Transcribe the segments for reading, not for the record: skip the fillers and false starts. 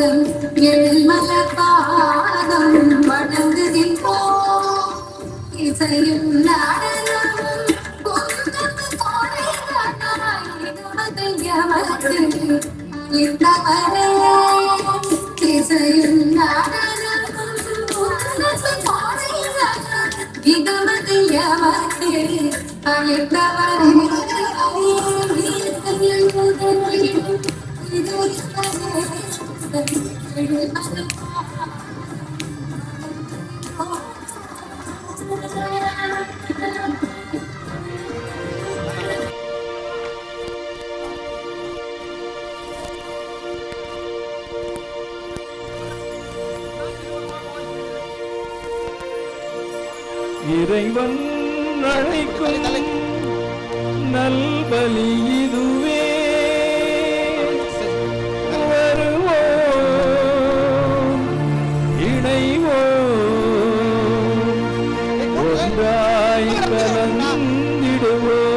உந்தம் எழுமலபாதம் வணங்குகின்றோம். இசையும் நடனமும் கொண்டது கொடைகளாய் நமது எமக்கு அளித்தவரே. இசையும் நடனமும் கொண்டது கொடைகளாய் நமது எமக்கு அளித்தவரே. இறைவன் அழைக்கும் நல்பலி இதுவே. வருவோம் இணைவோம் ஒன்றாய் கலந்திடுவோம்.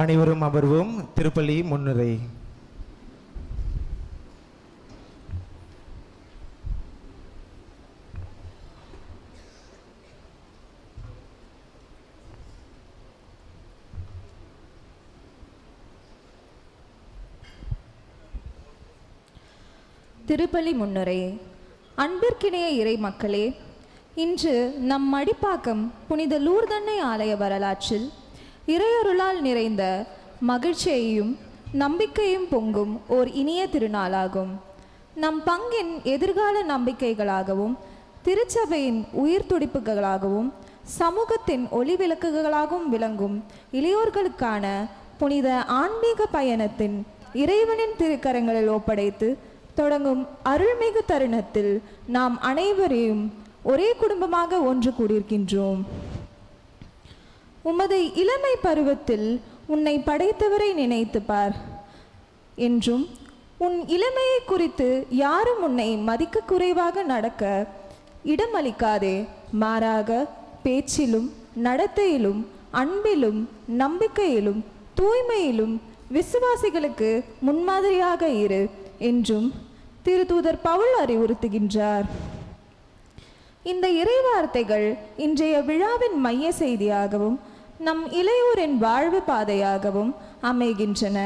அனைவரும் அமர்வோம். திருப்பலி முன்னுரை. திருப்பலி முன்னுரை. அன்பிற்கிணைய இறை மக்களே, இன்று நம் மடிப்பாக்கம் புனித லூர்தன்னை ஆலய வரலாற்றில் இறையருளால் நிறைந்த மகிழ்ச்சியையும் நம்பிக்கையும் பொங்கும் ஓர் இனிய திருநாளாகும். நம் பங்கின் எதிர்கால நம்பிக்கைகளாகவும் திருச்சபையின் உயிர் துடிப்புகளாகவும் சமூகத்தின் ஒளி விளக்குகளாகவும் விளங்கும் இளையோர்களுக்கான புனித ஆன்மீக பயணத்தின் இறைவனின் திருக்கரங்களில் ஒப்படைத்து தொடங்கும் அருள்மிகு தருணத்தில் நாம் அனைவரையும் ஒரே குடும்பமாக ஒன்று கூடியிருக்கின்றோம். உமது இளமை பருவத்தில் உன்னை படைத்தவரை நினைத்து பார் என்றும், உன் இளமையை குறித்து யாரும் உன்னை மதிக்க குறைவாக நடக்க இடமளிக்காதே. மாறாக பேச்சிலும் நடத்தையிலும் அன்பிலும் நம்பிக்கையிலும் தூய்மையிலும் விசுவாசிகளுக்கு முன்மாதிரியாக இரு என்றும் திருத்தூதர் பவுல் அறிவுறுத்துகின்றார். இந்த இறைவார்த்தைகள் இன்றைய விழாவின் மைய செய்தியாகவும் நம் இளையோரின் வாழ்வு பாதையாகவும் அமைகின்றன.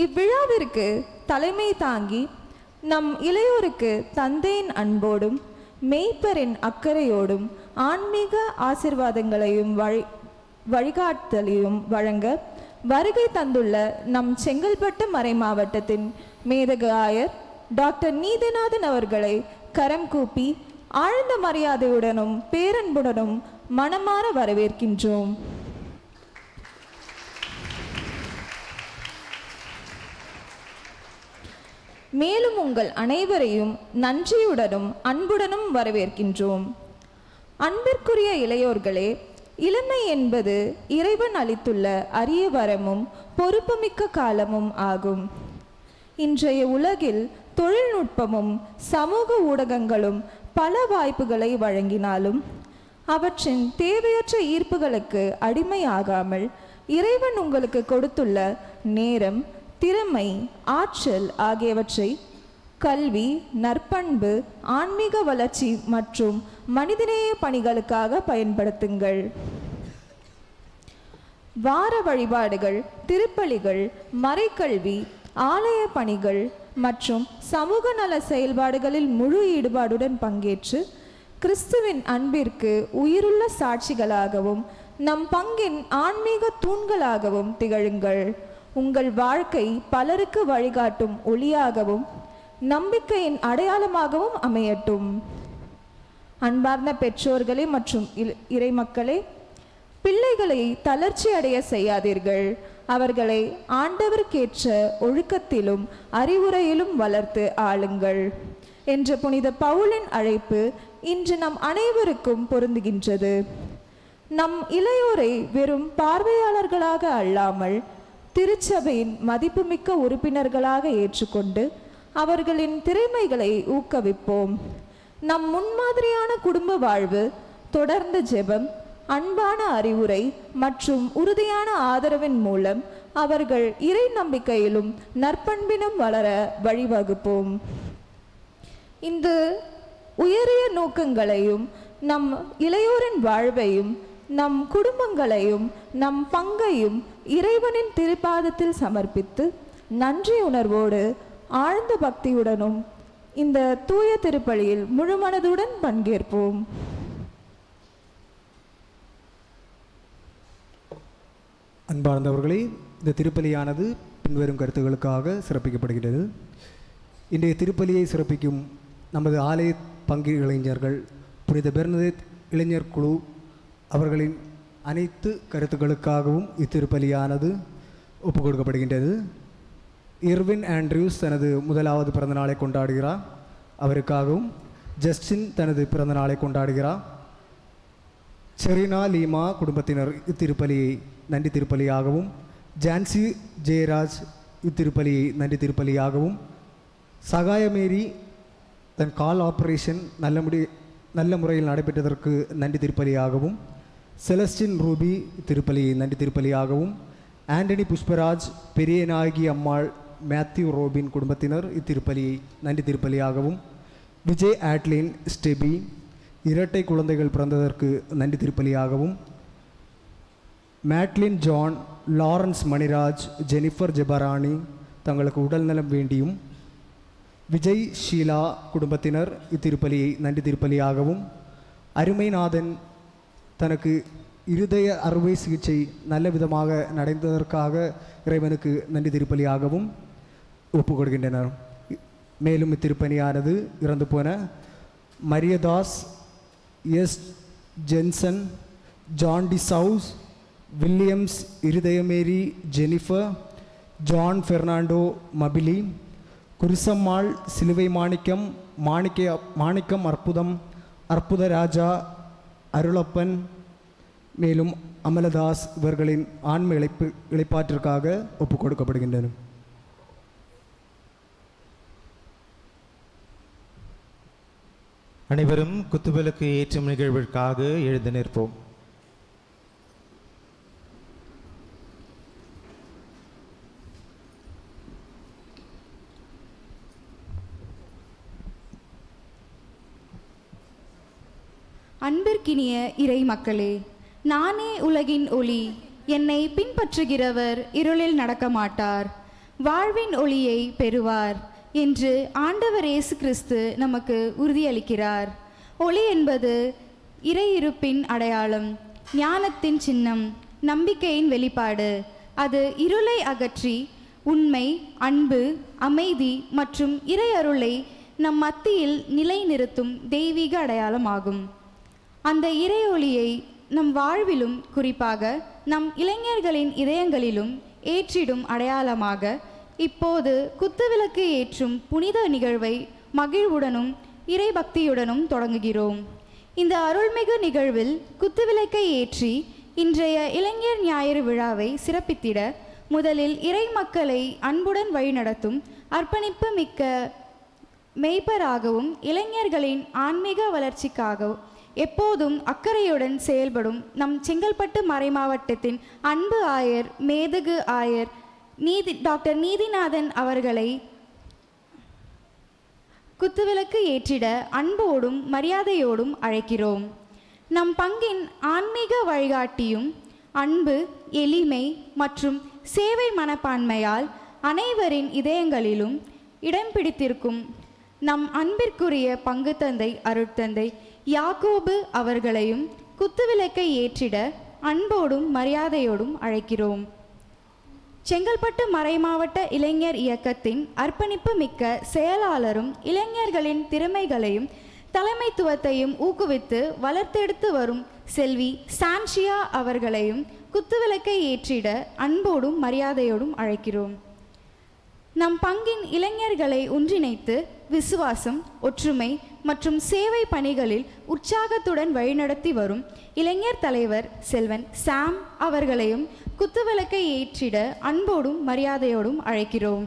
இவ்விழாவிற்கு தலைமை தாங்கி நம் இளையோருக்கு தந்தையின் அன்போடும் மெய்ப்பரின் அக்கறையோடும் ஆன்மீக ஆசிர்வாதங்களையும் வழிகாட்டலையும் வழங்க வருகை தந்துள்ள நம் செங்கல்பட்டு மறை மாவட்டத்தின் மேதக ஆயர் டாக்டர் நீதிநாதன் அவர்களை கரம் கூப்பி ஆழ்ந்த மரியாதையுடனும் பேரன்புடனும் மனமாற வரவேற்கின்றோம். மேலும் உங்கள் அனைவரையும் நன்றியுடனும் அன்புடனும் வரவேற்கின்றோம். அன்பிற்குரிய இளையோர்களே, இளமை என்பது இறைவன் அளித்துள்ள அரிய வரமும் பொறுப்புமிக்க காலமும் ஆகும். இன்றைய உலகில் தொழில்நுட்பமும் சமூக ஊடகங்களும் பல வாய்ப்புகளை வழங்கினாலும் அவற்றின் தேவையற்ற ஈர்ப்புகளுக்கு அடிமையாகாமல் இறைவன் உங்களுக்கு கொடுத்துள்ள நேரம், திறமை, ஆற்றல் ஆகியவற்றை கல்வி, நற்பண்பு, ஆன்மீக வளர்ச்சி மற்றும் மனிதநேய பணிகளுக்காக பயன்படுத்துங்கள். வார வழிபாடுகள், திருப்பலிகள், மறைக்கல்வி, ஆலய பணிகள் மற்றும் சமூக நல செயல்பாடுகளில் முழு ஈடுபாடுடன் பங்கேற்று கிறிஸ்துவின் அன்பிற்கு உயிருள்ள சாட்சிகளாகவும் நம் பங்கின் ஆன்மீக தூண்களாகவும் திகழுங்கள். உங்கள் வாழ்க்கை பலருக்கு வழிகாட்டும் ஒளியாகவும் நம்பிக்கையின் அடையாளமாகவும் அமையட்டும். அன்பார்ந்த பெற்றோர்களே மற்றும் இறைமக்களே, பிள்ளைகளை தளர்ச்சி அடைய செய்யாதீர்கள். அவர்களை ஆண்டவருக்கேற்ற ஒழுக்கத்திலும் அறிவுரையிலும் வளர்த்து ஆளுங்கள் என்ற புனித பவுலின் அழைப்பு இன்று நம் அனைவருக்கும் பொருந்துகின்றது. நம் இளையோரை வெறும் பார்வையாளர்களாக அல்லாமல் திருச்சபையின் மதிப்புமிக்க உறுப்பினர்களாக ஏற்றுக்கொண்டு அவர்களின் திறமைகளை ஊக்குவிப்போம். நம் முன்மாதிரியான குடும்ப வாழ்வு, தொடர்ந்த ஜெபம், அன்பான அறிவுரை மற்றும் உறுதியான ஆதரவின் மூலம் அவர்கள் இறை நம்பிக்கையிலும் நற்பண்பினும் வளர வழிவகுப்போம். இந்த உயரிய நோக்கங்களையும் நம் இளையோரின் வாழ்வையும் நம் குடும்பங்களையும் நம் பங்கையும் இறைவனின் திருப்பாதத்தில் சமர்ப்பித்து நன்றி உணர்வோடு ஆழ்ந்த பக்தியுடனும் இந்த தூய திருப்பலியில் முழுமனதுடன் பங்கேற்போம். அன்பார்ந்தவர்களே, இந்த திருப்பலியானது பின்வரும் கருத்துக்களுக்காக சிறப்பிக்கப்படுகிறது. இன்றைய திருப்பலியை சிறப்பிக்கும் நமது ஆலய பங்கு இளைஞர்கள், புனித பெர்னதேத் இளைஞர் குழு அவர்களின் அனைத்து கருத்துக்களுக்காகவும் இத்திருப்பலியானது ஒப்புக் கொடுக்கப்படுகின்றது. இர்வின் ஆண்ட்ரியூஸ் தனது முதலாவது பிறந்தநாளை கொண்டாடுகிறார். அவருக்காகவும் ஜஸ்டின் தனது பிறந்தநாளை கொண்டாடுகிறார். செரினா லீமா குடும்பத்தினர் இத்திருப்பலியை நன்றி திருப்பலியாகவும், ஜான்சி ஜெயராஜ் இத்திருப்பலியை நன்றி திருப்பலியாகவும், சகாயமேரி தன் கால் ஆப்ரேஷன் நல்ல முறையில் நடைபெற்றதற்கு நன்றி திருப்பலியாகவும், செலஸ்டின் ரூபி திருப்பலியை நன்றி திருப்பலியாகவும், ஆண்டனி புஷ்பராஜ், பெரியநாயகி அம்மாள், மேத்யூ ரோபின் குடும்பத்தினர் இத்திருப்பலியை நன்றி திருப்பலியாகவும், விஜய் ஆட்லின் ஸ்டெபி இரட்டை குழந்தைகள் பிறந்ததற்கு நன்றி திருப்பலியாகவும், Madeline John, Lawrence Maniraj, Jennifer Jeparani தங்களுக்கு உடல்நலம் வேண்டியும், விஜய் ஷீலா குடும்பத்தினர் இத்திருப்பலியை நன்றி திருப்பலியாகவும், அருமைநாதன் தனக்கு இருதய அறுவை சிகிச்சை நல்ல விதமாக நடந்ததற்காக இறைவனுக்கு நன்றி திருப்பலியாகவும் ஒப்புக் கொடுக்கின்றனர். மேலும் இத்திருப்பணியானது இறந்து போன Mariyadas, S Jenson, John D'Souza, Williams Irudayamary, Jennifer, John Fernando மபிலி, குருசம்மாள், சிலுவை மாணிக்கம், மாணிக்கம் அற்புதம், அற்புத ராஜா, அருளப்பன், மேலும் அமலதாஸ் இவர்களின் ஆன்ம இழைப்பாற்றிற்காக ஒப்புக் கொடுக்கப்படுகின்றன. அனைவரும் குத்துவிளக்கு ஏற்றும் நிகழ்விற்காக எழுந்து நிற்போம். அன்பிற்கினிய இறை மக்களே, நானே உலகின் ஒளி. என்னை பின்பற்றுகிறவர் இருளில் நடக்க மாட்டார், வாழ்வின் ஒளியை பெறுவார் என்று ஆண்டவர் இயேசு கிறிஸ்து நமக்கு உறுதியளிக்கிறார். ஒளி என்பது இறை இருப்பின் அடையாளம், ஞானத்தின் சின்னம், நம்பிக்கையின் வெளிப்பாடு. அது இருளை அகற்றி உண்மை, அன்பு, அமைதி மற்றும் இறை அருளை நம் மத்தியில் நிலைநிறுத்தும் தெய்வீக அடையாளமாகும். அந்த இறை ஒளியை நம் வாழ்விலும், குறிப்பாக நம் இளைஞர்களின் இதயங்களிலும் ஏற்றிடும் அடையாளமாக இப்போது குத்துவிளக்கு ஏற்றும் புனித நிகழ்வை மகிழ்வுடனும் இறை பக்தியுடனும் தொடங்குகிறோம். இந்த அருள்மிகு நிகழ்வில் குத்துவிளக்கை ஏற்றி இன்றைய இளைஞர் ஞாயிறு விழாவை சிறப்பித்திட முதலில் இறை மக்களை அன்புடன் வழிநடத்தும் அர்ப்பணிப்பு மிக்க மெய்ப்பராகவும் இளைஞர்களின் ஆன்மீக வளர்ச்சிக்காகவும் எப்போதும் அக்கறையுடன் செயல்படும் நம் செங்கல்பட்டு மறைமாவட்டத்தின் அன்பு ஆயர், மேதகு ஆயர் டாக்டர் நீதிநாதன் அவர்களை குத்துவிளக்கு ஏற்றிட அன்போடும் மரியாதையோடும் அழைக்கிறோம். நம் பங்கின் ஆன்மீக வழிகாட்டியும் அன்பு, எளிமை மற்றும் சேவை மனப்பான்மையால் அனைவரின் இதயங்களிலும் இடம் பிடித்திருக்கும் நம் அன்பிற்குரிய பங்கு தந்தை அருட்தந்தை யாக்கோபு அவர்களையும் குத்துவிளக்கை ஏற்றிட அன்போடும் மரியாதையோடும் அழைக்கிறோம். செங்கல்பட்டு மறைமாவட்ட இளைஞர் இயக்கத்தின் அர்ப்பணிப்பு மிக்க செயலாளரும் இளைஞர்களின் திறமைகளையும் தலைமைத்துவத்தையும் ஊக்குவித்து வளர்த்தெடுத்து வரும் செல்வி சான்ஷியா அவர்களையும் குத்துவிளக்கை ஏற்றிட அன்போடும் மரியாதையோடும் அழைக்கிறோம். நம் பங்கின் இளைஞர்களை ஒன்றிணைத்து விசுவாசம், ஒற்றுமை மற்றும் சேவை பணிகளில் உற்சாகத்துடன் வழிநடத்தி வரும் இளைஞர் தலைவர் செல்வன் சாம் அவர்களையும் குத்துவிளக்கை ஏற்றிட அன்போடும் மரியாதையோடும் அழைக்கிறோம்.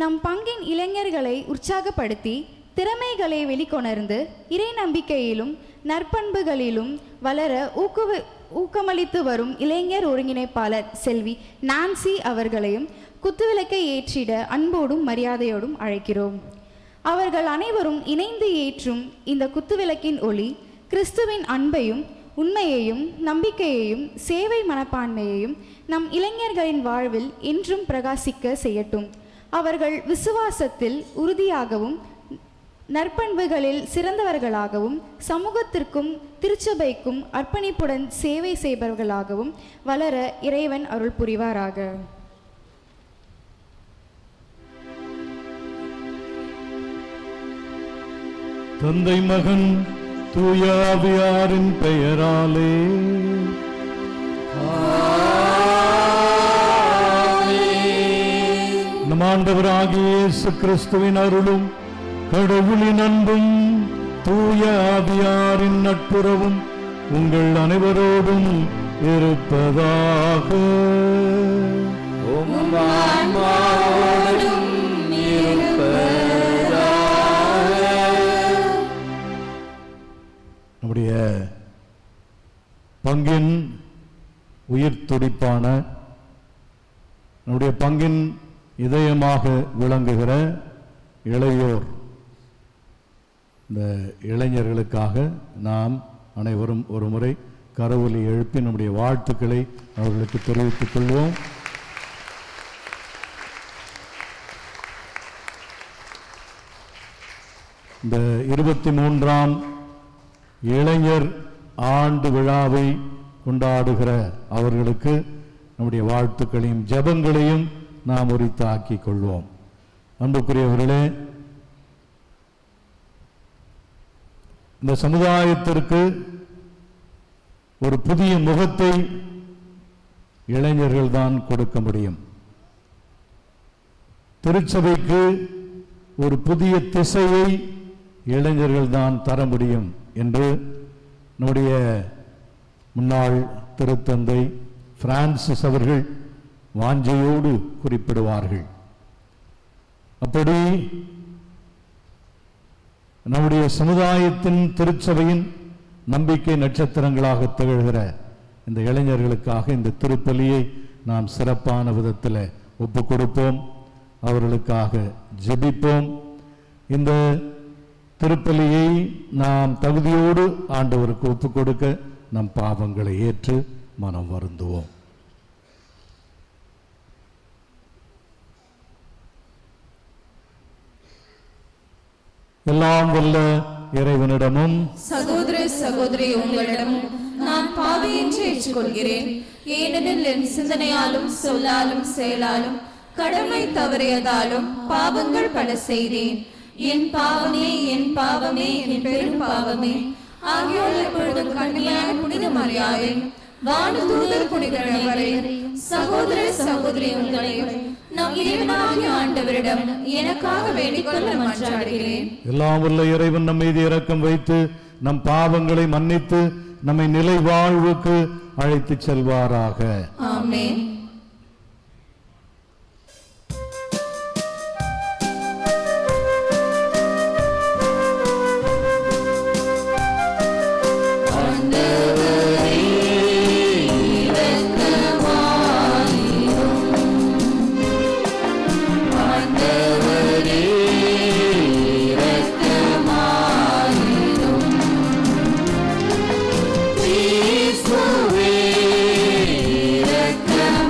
நம் பங்கின் இளைஞர்களை உற்சாகப்படுத்தி திறமைகளை வெளிக்கொணர்ந்து இறை நம்பிக்கையிலும் நற்பண்புகளிலும் வளர ஊக்கமளித்து வரும் இளைஞர் ஒருங்கிணைப்பாளர் செல்வி நான்சி அவர்களையும் குத்துவிளக்கை ஏற்றிட அன்போடும் மரியாதையோடும் அழைக்கிறோம். அவர்கள் அனைவரும் இணைந்து ஏற்றும் இந்த குத்துவிளக்கின் ஒளி கிறிஸ்துவின் அன்பையும் உண்மையையும் நம்பிக்கையையும் சேவை மனப்பான்மையையும் நம் இளைஞர்களின் வாழ்வில் என்றும் பிரகாசிக்க செய்யட்டும். அவர்கள் விசுவாசத்தில் உறுதியாகவும் நற்பண்புகளில் சிறந்தவர்களாகவும் சமூகத்திற்கும் திருச்சபைக்கும் அர்ப்பணிப்புடன் சேவை செய்பவர்களாகவும் வளர இறைவன் அருள் புரிவாராக. தந்தை, மகன், தூய ஆவியாரின் பெயராலே நம் ஆண்டவராகிய இயேசு கிறிஸ்துவின் அருளும் கடவுளின் அன்பும் தூய ஆவியாரின் நட்புறவும் உங்கள் அனைவரோடும் இருப்பதாக. நம்முடைய பங்கின் உயிர் துடிப்பான, நம்முடைய பங்கின் இதயமாக விளங்குகிற இளையோர், இந்த இளைஞர்களுக்காக நாம் அனைவரும் ஒரு முறை கரவொலி எழுப்பி நம்முடைய வாழ்த்துக்களை அவர்களுக்கு தெரிவித்துக் கொள்வோம். இந்த 23ஆம் இளைஞர் ஆண்டு விழாவை கொண்டாடுகிற அவர்களுக்கு நம்முடைய வாழ்த்துக்களையும் ஜெபங்களையும் நாம் உரித்தாக்கிக் கொள்வோம். அன்புக்குரியவர்களே, இந்த சமுதாயத்திற்கு ஒரு புதிய முகத்தை இளைஞர்கள் தான் கொடுக்க முடியும். திருச்சபைக்கு ஒரு புதிய திசையை இளைஞர்கள் தான் தர முடியும் என்று நம்முடைய முன்னாள் திருத்தந்தை பிரான்சிஸ் அவர்கள் வாஞ்சையோடு குறிப்பிடுவார்கள். அப்படி நம்முடைய சமுதாயத்தின் திருச்சபையின் நம்பிக்கை நட்சத்திரங்களாக திகழ்கிற இந்த இளைஞர்களுக்காக இந்த திருப்பலியை நாம் சிறப்பான விதத்தில் ஒப்பு கொடுப்போம், அவர்களுக்காக ஜெபிப்போம். இந்த திருப்பலியை நாம் தகுதியோடு ஆண்டவருக்கு ஒப்பு கொடுக்க நம் பாவங்களை ஏற்று மனம் வருந்துவோம். எல்லாம் வல்ல இறைவனிடமும் சகோதர சகோதரி உங்களிடமும் நான் பாவியின்றி ஏற்றுக்கொள்கிறேன். ஏனெனில் என் சிந்தனையாலும் சொல்லாலும் செயலாலும் கடமை தவறியதாலும் பாவங்கள் பல செய்தேன். என் பாவமே என் பாவமே என் பெரும் பாவமே. ஆகியோர் எப்பொழுதும் கண்ணியான புனித மரியாதை, வானதூதர் புனிதரை, சகோதர சகோதரி உங்களையும் நம் இறைவனாகிய ஆண்டவரிடம் எனக்காக வேண்டிக்கொள்ள மன்றாடுகிறேன். எல்லாம் வல்ல இறைவன் நம் மீது இரக்கம் வைத்து நம் பாவங்களை மன்னித்து நம்மை நிலை வாழ்வுக்கு அழைத்து செல்வாராக. ஆமென். Come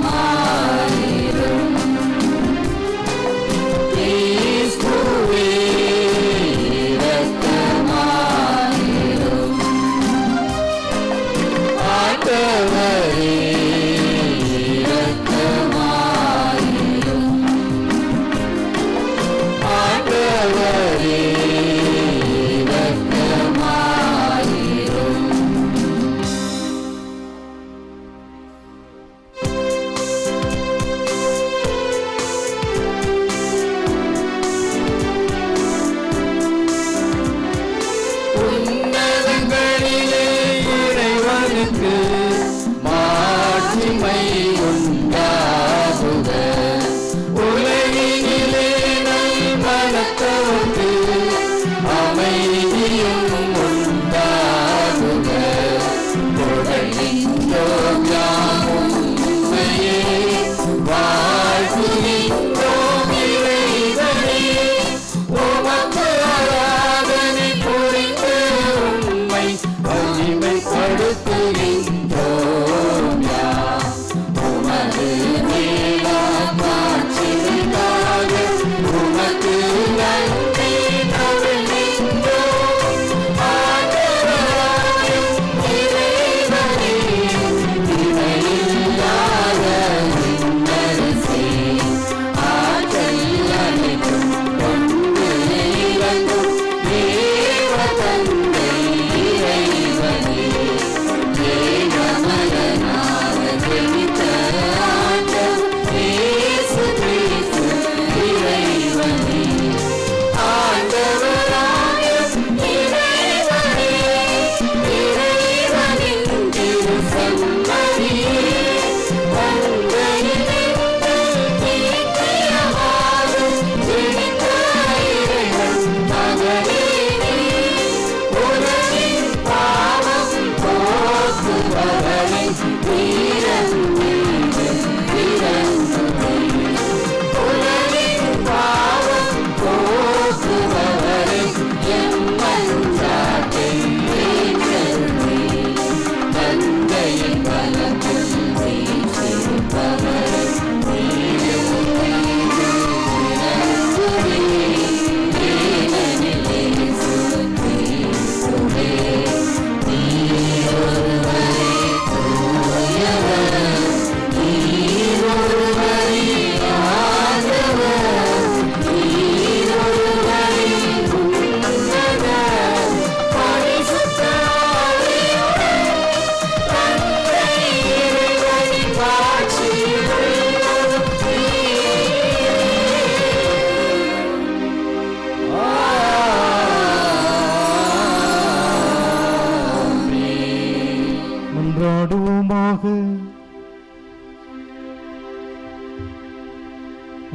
மன்றாடுவோமாக.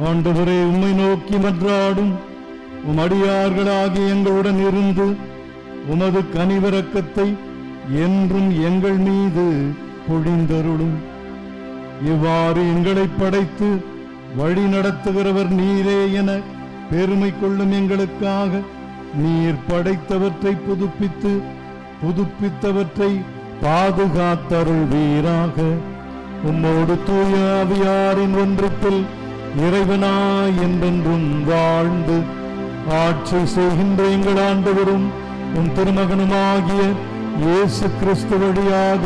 ஆண்டவரே, உம்மை நோக்கி மன்றாடும் உம் அடியார்களாகிய எங்களுடன் இருந்து உமது கனிவிரக்கத்தை என்றும் எங்கள் மீது பொழிந்தருளும். இவ்வாறு எங்களை படைத்து வழி நடத்துகிறவர் நீரே என பெருமை கொள்ளும் எங்களுக்காக நீர் படைத்தவற்றை புதுப்பித்து புதுப்பித்தவற்றை பாதுகாத்தருள்வீராக. உம்மோடு தூய ஆவியாரின் ஒன்றிப்பில் இறைவனாய் என்றென்றும் வாழ்ந்து ஆட்சி செய்கின்ற எங்கள் ஆண்டவரும் உம் திருமகனுமாகிய இயேசு கிறிஸ்து வழியாக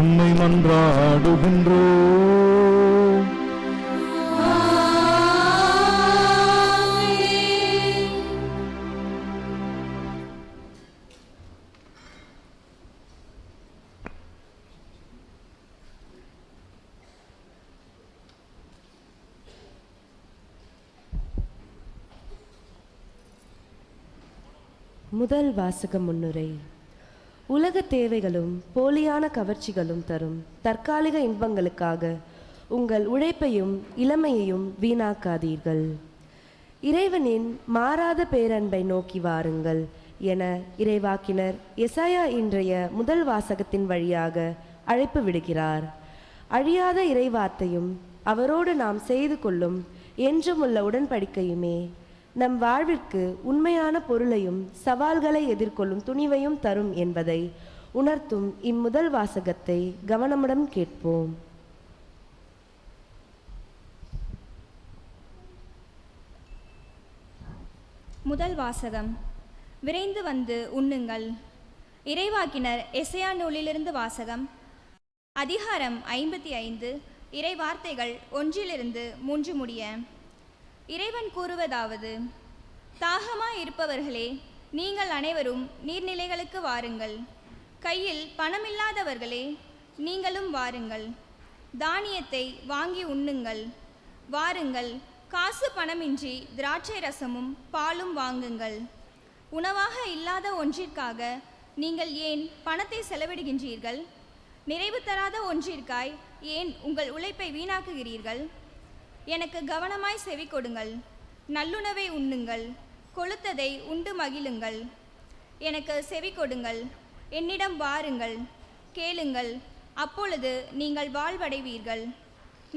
உம்மை மன்றாடுகின்றோம். முதல் வாசக முன்னுரை. உலக தேவைகளும் போலியான கவர்ச்சிகளும் தரும் தற்காலிக இன்பங்களுக்காக உங்கள் உழைப்பையும் இளமையையும் வீணாக்காதீர்கள். இறைவனின் மாறாத பேரன்பை நோக்கி வாருங்கள் என இறைவாக்கினர் எசாயா இன்றைய முதல் வாசகத்தின் வழியாக அழைப்பு விடுகிறார். அழியாத இறைவார்த்தையும் அவரோடு நாம் செய்து கொள்ளும் என்றுமுள்ள உடன்படிக்கையுமே நம் வாழ்விற்கு உண்மையான பொருளையும் சவால்களை எதிர்கொள்ளும் துணிவையும் தரும் என்பதை உணர்த்தும் இம்முதல் வாசகத்தை கவனமுடன் கேட்போம். முதல் வாசகம். விரைந்து வந்து உண்ணுங்கள். இறைவாக்கினர் எசையா நூலிலிருந்து வாசகம். அதிகாரம் 55, இறை வார்த்தைகள் 1-3 முடிய. இறைவன் கூறுவதாவது: தாகமாய் இருப்பவர்களே, நீங்கள் அனைவரும் நீர்நிலைகளுக்கு வாருங்கள். கையில் பணமில்லாதவர்களே, நீங்களும் வாருங்கள். தானியத்தை வாங்கி உண்ணுங்கள். வாருங்கள், காசு பணமின்றி திராட்சை ரசமும் பாலும் வாங்குங்கள். உணவாக இல்லாத ஒன்றிற்காக நீங்கள் ஏன் பணத்தை செலவிடுகின்றீர்கள்? நிறைவு தராத ஒன்றிற்காய் ஏன் உங்கள் உழைப்பை வீணாக்குகிறீர்கள்? எனக்கு கவனமாய் செவி கொடுங்கள். நல்லுணவை உண்ணுங்கள். கொழுத்ததை உண்டு மகிழுங்கள். எனக்கு செவி கொடுங்கள். என்னிடம் வாருங்கள். கேளுங்கள், அப்பொழுது நீங்கள் வாழ்வடைவீர்கள்.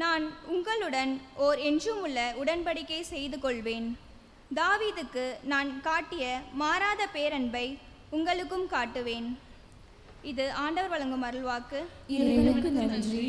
நான் உங்களுடன் ஓர் என்றும் உள்ள உடன்படிக்கை செய்து கொள்வேன். தாவீதுக்கு நான் காட்டிய மாறாத பேரன்பை உங்களுக்கும் காட்டுவேன். இது ஆண்டவர் வழங்கும் அருள்வாக்கு. இறைவனுக்கு நன்றி.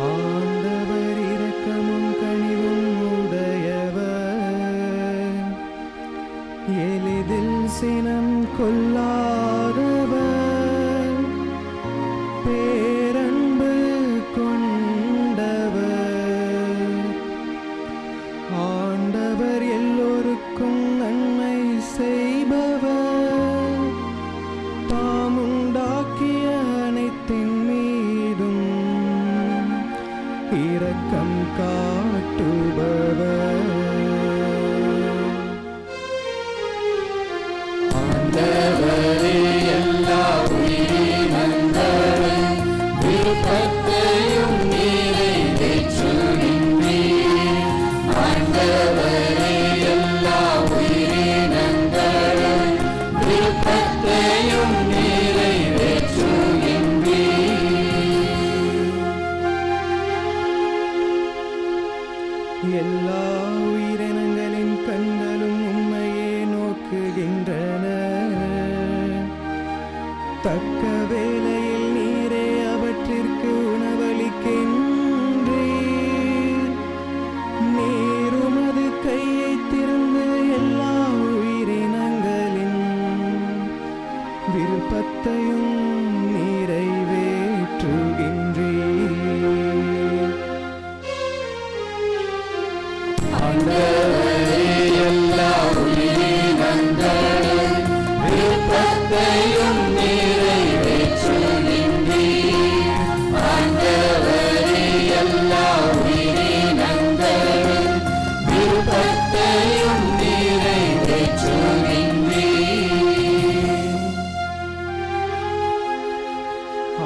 ஆண்டவர் இரக்கமும் இரக்கம் காட்டுபவர். ஆண்டவரே, எல்லா உயிரினங்களின் விருப்பத்தையும் நிறைவேற்றுகின்றீர். ஆண்டவரே, எல்லா உயிரினங்களின் விருப்பத்தையும் எல்லா உயிரினங்களின் கண்களும் உம்மையே நோக்குகின்றன. தக்க வேளையில் நீரே அவற்றிற்கு உணவளிக்கின்றீர். நீர் உமது கையை திறந்து எல்லா உயிரினங்களின் விருப்பத்தையும் நிறைவேற்றுகின்றீர். ஆண்டவரே, எல்லா உயிரினங்களின் விருப்பத்தையும் நிறைவேற்றுகின்றீர். ஆண்டவரே, எல்லா உயிரினங்களின் விருப்பத்தையும் நிறைவேற்றுகின்றீர்.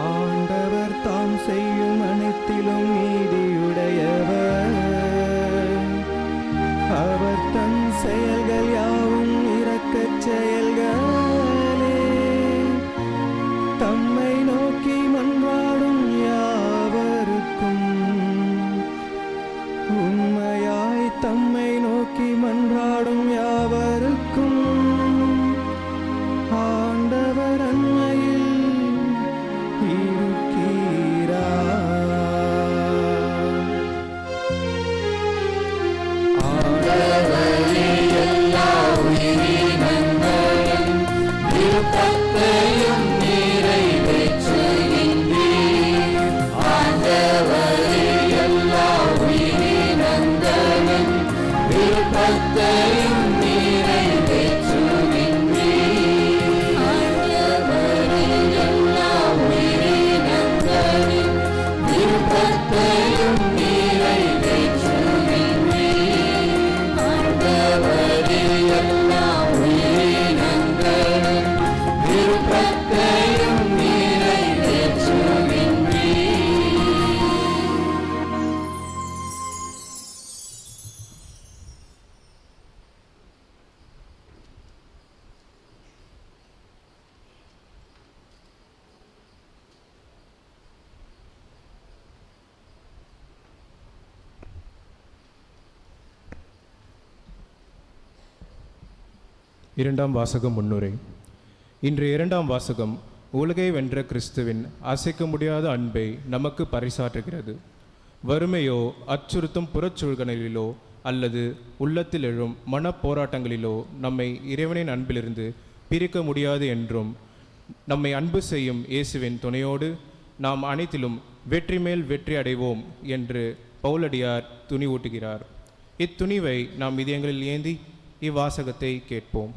ஆண்டவர் தாம் செய்யும் அனைத்திலும் நீதியுடையவர். அவர் தன் செயல்கள் யாவும் இரக்கச் செயல்களே. தம்மை நோக்கி மன்றாடும் யாவருக்கும் உண்மையாய் தம்மை நோக்கி மன்றாடும் யாவருக்கும் ஆண்டவர் அண்மையில் இருக்கிறார். ஆண்டவரே, எல்லா உயிரினங்களின் விருப்பத்தையும் நிறைவேற்றுகின்றீர். ஆண்டவரே, எல்லா உயிரினங்களின் விருப்பத்தையும் நிறைவேற்றுகின்றீர். ஆண்டவரே, எல்லா உயிரினங்களின் விருப்பத்தையும் நிறைவேற்றுகின்றீர். ஆண்டவரே, எல்லா உயிரினங்களின் விருப்பத்தையும் நிறைவேற்றுகின்றீர். இரண்டாம் வாசகம் முன்னுரை. இன்று இரண்டாம் வாசகம் உலகை வென்ற கிறிஸ்துவின் அசைக்க முடியாத அன்பை நமக்கு பறைசாற்றுகிறது. வறுமையோ அச்சுறுத்தும் புறச்சூழ்களிலோ அல்லது உள்ளத்தில் எழும் மனப்போராட்டங்களிலோ நம்மை இறைவனின் அன்பிலிருந்து பிரிக்க முடியாது என்றும், நம்மை அன்பு செய்யும் இயேசுவின் துணையோடு நாம் அனைத்திலும் வெற்றி மேல் வெற்றி அடைவோம் என்று பவுலடியார் துணிவூட்டுகிறார். இத்துணிவை நாம் இதயங்களில் ஏந்தி இவ்வாசகத்தை கேட்போம்.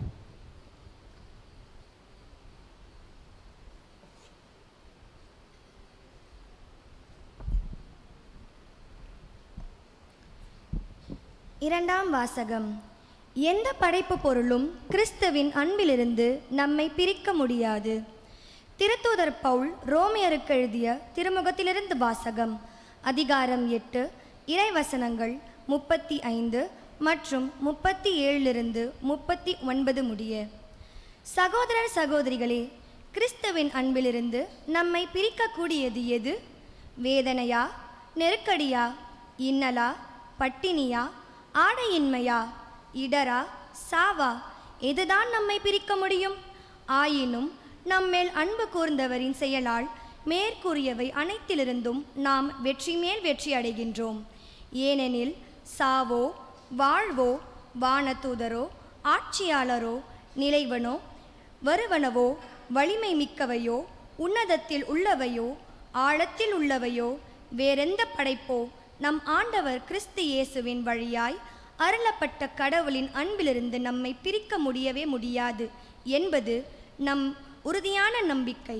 இரண்டாம் வாசகம். எந்த படைப்பு பொருளும் கிறிஸ்துவின் அன்பிலிருந்து நம்மை பிரிக்க முடியாது. திருத்தூதர் பவுல் ரோமியருக்கு எழுதிய திருமுகத்திலிருந்து வாசகம். அதிகாரம் 8, இறைவசனங்கள் 35 மற்றும் 37 39 முடிய. சகோதரர் சகோதரிகளே, கிறிஸ்துவின் அன்பிலிருந்து நம்மை பிரிக்கக்கூடியது எது? வேதனையா, நெருக்கடியா, இன்னலா, பட்டினியா, ஆடையின்மையா, இடரா, சாவா? எதுதான் நம்மை பிரிக்க முடியும்? ஆயினும் நம்மேல் அன்பு கூர்ந்தவரின் செயலால் மேற்கூறியவை அனைத்திலிருந்தும் நாம் வெற்றி மேல் வெற்றி அடைகின்றோம். ஏனெனில் சாவோ வாழ்வோ வானதூதரோ ஆட்சியாளரோ நிலைவனோ வருவனவோ வலிமை மிக்கவையோ உன்னதத்தில் உள்ளவையோ ஆழத்தில் உள்ளவையோ வேறெந்த படைப்போ நம் ஆண்டவர் கிறிஸ்து இயேசுவின் வழியாய் அருளப்பட்ட கடவுளின் அன்பிலிருந்து நம்மை பிரிக்க முடியவே முடியாது என்பது நம் உறுதியான நம்பிக்கை.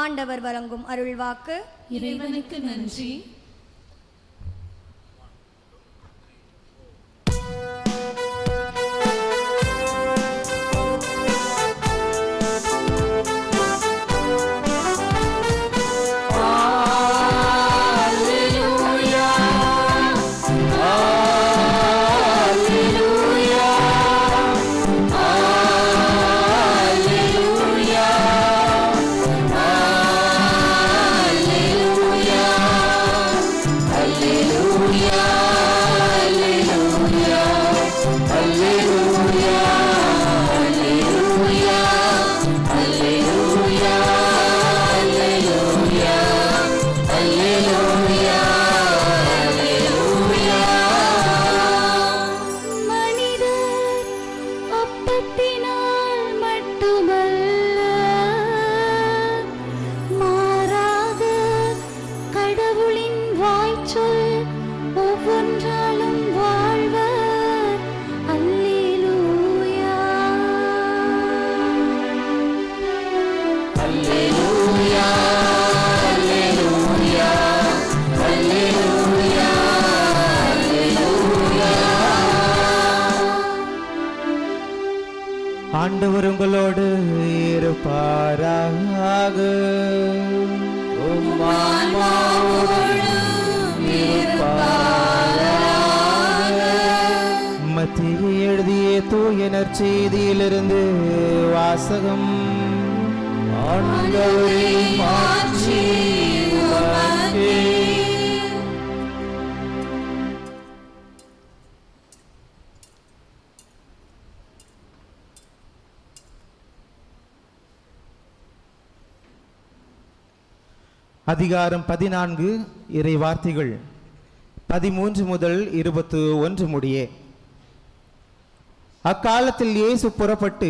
ஆண்டவர் வழங்கும் அருள்வாக்கு. இறைவனுக்கு நன்றி. தூய நற்செய்தியிலிருந்து வாசகம். ஆண்டவரே மாட்சி உமக்கே. அதிகாரம் 14 இறை வார்த்தைகள் 13 முதல் 21 முடிய. அக்காலத்தில் இயேசு புறப்பட்டு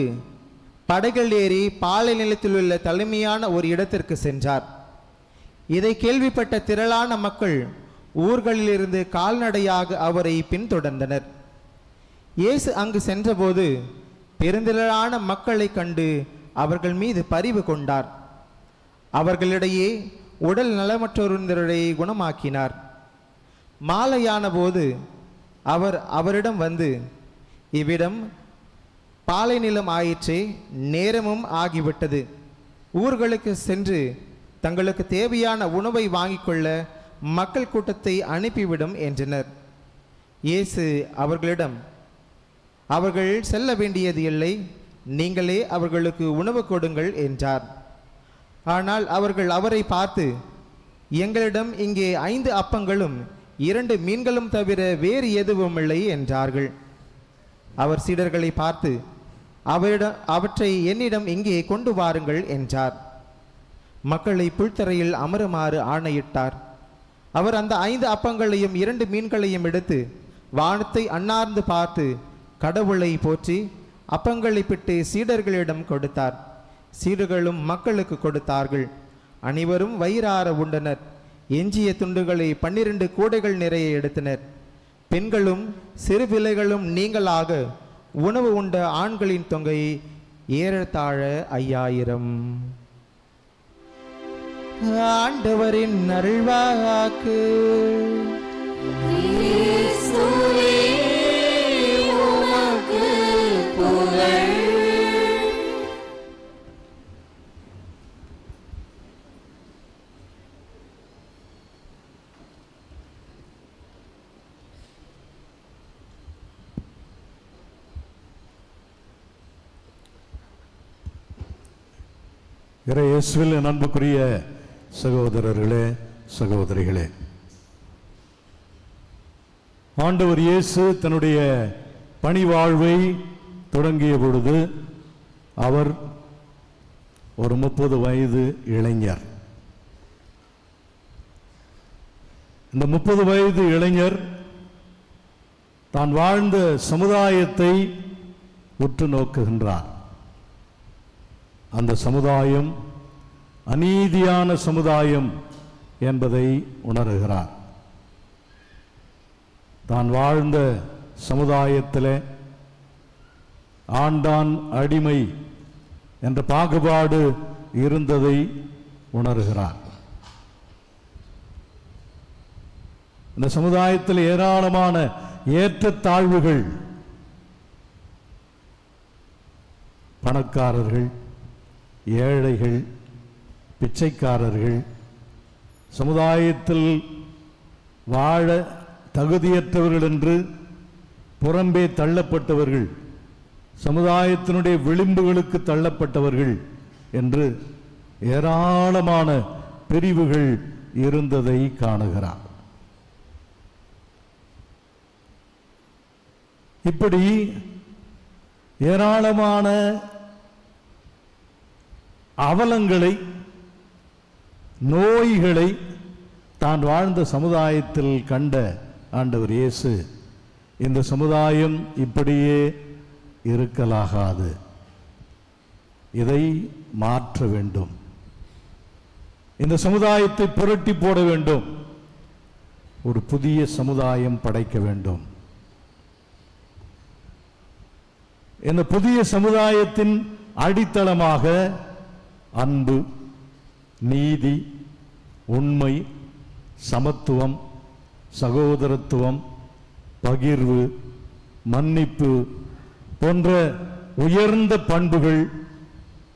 படகில் ஏறி பாலை நிலத்தில் உள்ள தலைமையான ஒரு இடத்திற்கு சென்றார். இதை கேள்விப்பட்ட திரளான மக்கள் ஊர்களிலிருந்து கால்நடையாக அவரை பின்தொடர்ந்தனர். இயேசு அங்கு சென்றபோது பெருந்திரளான மக்களை கண்டு அவர்கள் மீது பரிவு கொண்டார். அவர்களிடையே உடல் நலமற்றொருவரை குணமாக்கினார். மாலையான போது அவர் அவரிடம் வந்து, இவ்விடம் பாலை நிலம் ஆயிற்றே, நேரமும் ஆகிவிட்டது. ஊர்களுக்கு சென்று தங்களுக்கு தேவையான உணவை வாங்கிக் கொள்ள மக்கள் கூட்டத்தை அனுப்பிவிடும் என்றனர். இயேசு அவர்களிடம், அவர்கள் செல்ல வேண்டியது இல்லை, நீங்களே அவர்களுக்கு உணவு கொடுங்கள் என்றார். ஆனால் அவர்கள் அவரை பார்த்து, எங்களிடம் இங்கே 5 அப்பங்களும் 2 மீன்களும் தவிர வேறு எதுவும் இல்லை என்றார்கள். அவர் சீடர்களை பார்த்து, அவற்றை என்னிடம் இங்கே கொண்டு வாருங்கள் என்றார். மக்களை புல்தரையில் அமருமாறு ஆணையிட்டார். அவர் அந்த 5 அப்பங்களையும் 2 மீன்களையும் எடுத்து வானத்தை அண்ணார்ந்து பார்த்து கடவுளை போற்றி அப்பங்களை பிட்டு சீடர்களிடம் கொடுத்தார். சீடர்களும் மக்களுக்கு கொடுத்தார்கள். அனைவரும் வயிறார உண்டனர். எஞ்சிய துண்டுகளை 12 கூடைகள் நிறைய எடுத்தனர். பெண்களும் சிறு பிள்ளைகளும் நீங்களாக உணவு உண்ட ஆண்களின் தொகை ஏறத்தாழ 5000. ஆண்டவரின் அருள்வாக்கு. இறை இயேசுவில் அன்புக்குரிய சகோதரர்களே, சகோதரிகளே, ஆண்டவர் இயேசு தன்னுடைய பணி வாழ்வை தொடங்கிய பொழுது அவர் ஒரு 30 வயது இளைஞர். இந்த 30 வயது இளைஞர் தான் வாழ்ந்த சமுதாயத்தை உற்று நோக்குகின்றார். அந்த சமுதாயம் அநீதியான சமுதாயம் என்பதை உணர்கிறார். தான் வாழ்ந்த சமுதாயத்தில் ஆண்டான் அடிமை என்ற பாகுபாடு இருந்ததை உணர்கிறார். இந்த சமுதாயத்தில் ஏராளமான ஏற்றத்தாழ்வுகள், பணக்காரர்கள், ஏழைகள், பிச்சைக்காரர்கள், சமுதாயத்தில் வாழ தகுதியற்றவர்கள் என்று புறம்பே தள்ளப்பட்டவர்கள், சமுதாயத்தினுடைய விளிம்புகளுக்கு தள்ளப்பட்டவர்கள் என்று ஏராளமான பிரிவுகள் இருந்ததை காணுகிறார். இப்படி ஏராளமான அவலங்களை, நோய்களை தான் வாழ்ந்த சமுதாயத்தில் கண்ட ஆண்டவர் இயேசு, இந்த சமுதாயம் இப்படியே இருக்கலாகாது, இதை மாற்ற வேண்டும், இந்த சமுதாயத்தை புரட்டி போட வேண்டும், ஒரு புதிய சமுதாயம் படைக்க வேண்டும். இந்த புதிய சமுதாயத்தின் அடித்தளமாக அன்பு, நீதி, உண்மை, சமத்துவம், சகோதரத்துவம், பகிர்வு, மன்னிப்பு போன்ற உயர்ந்த பண்புகள்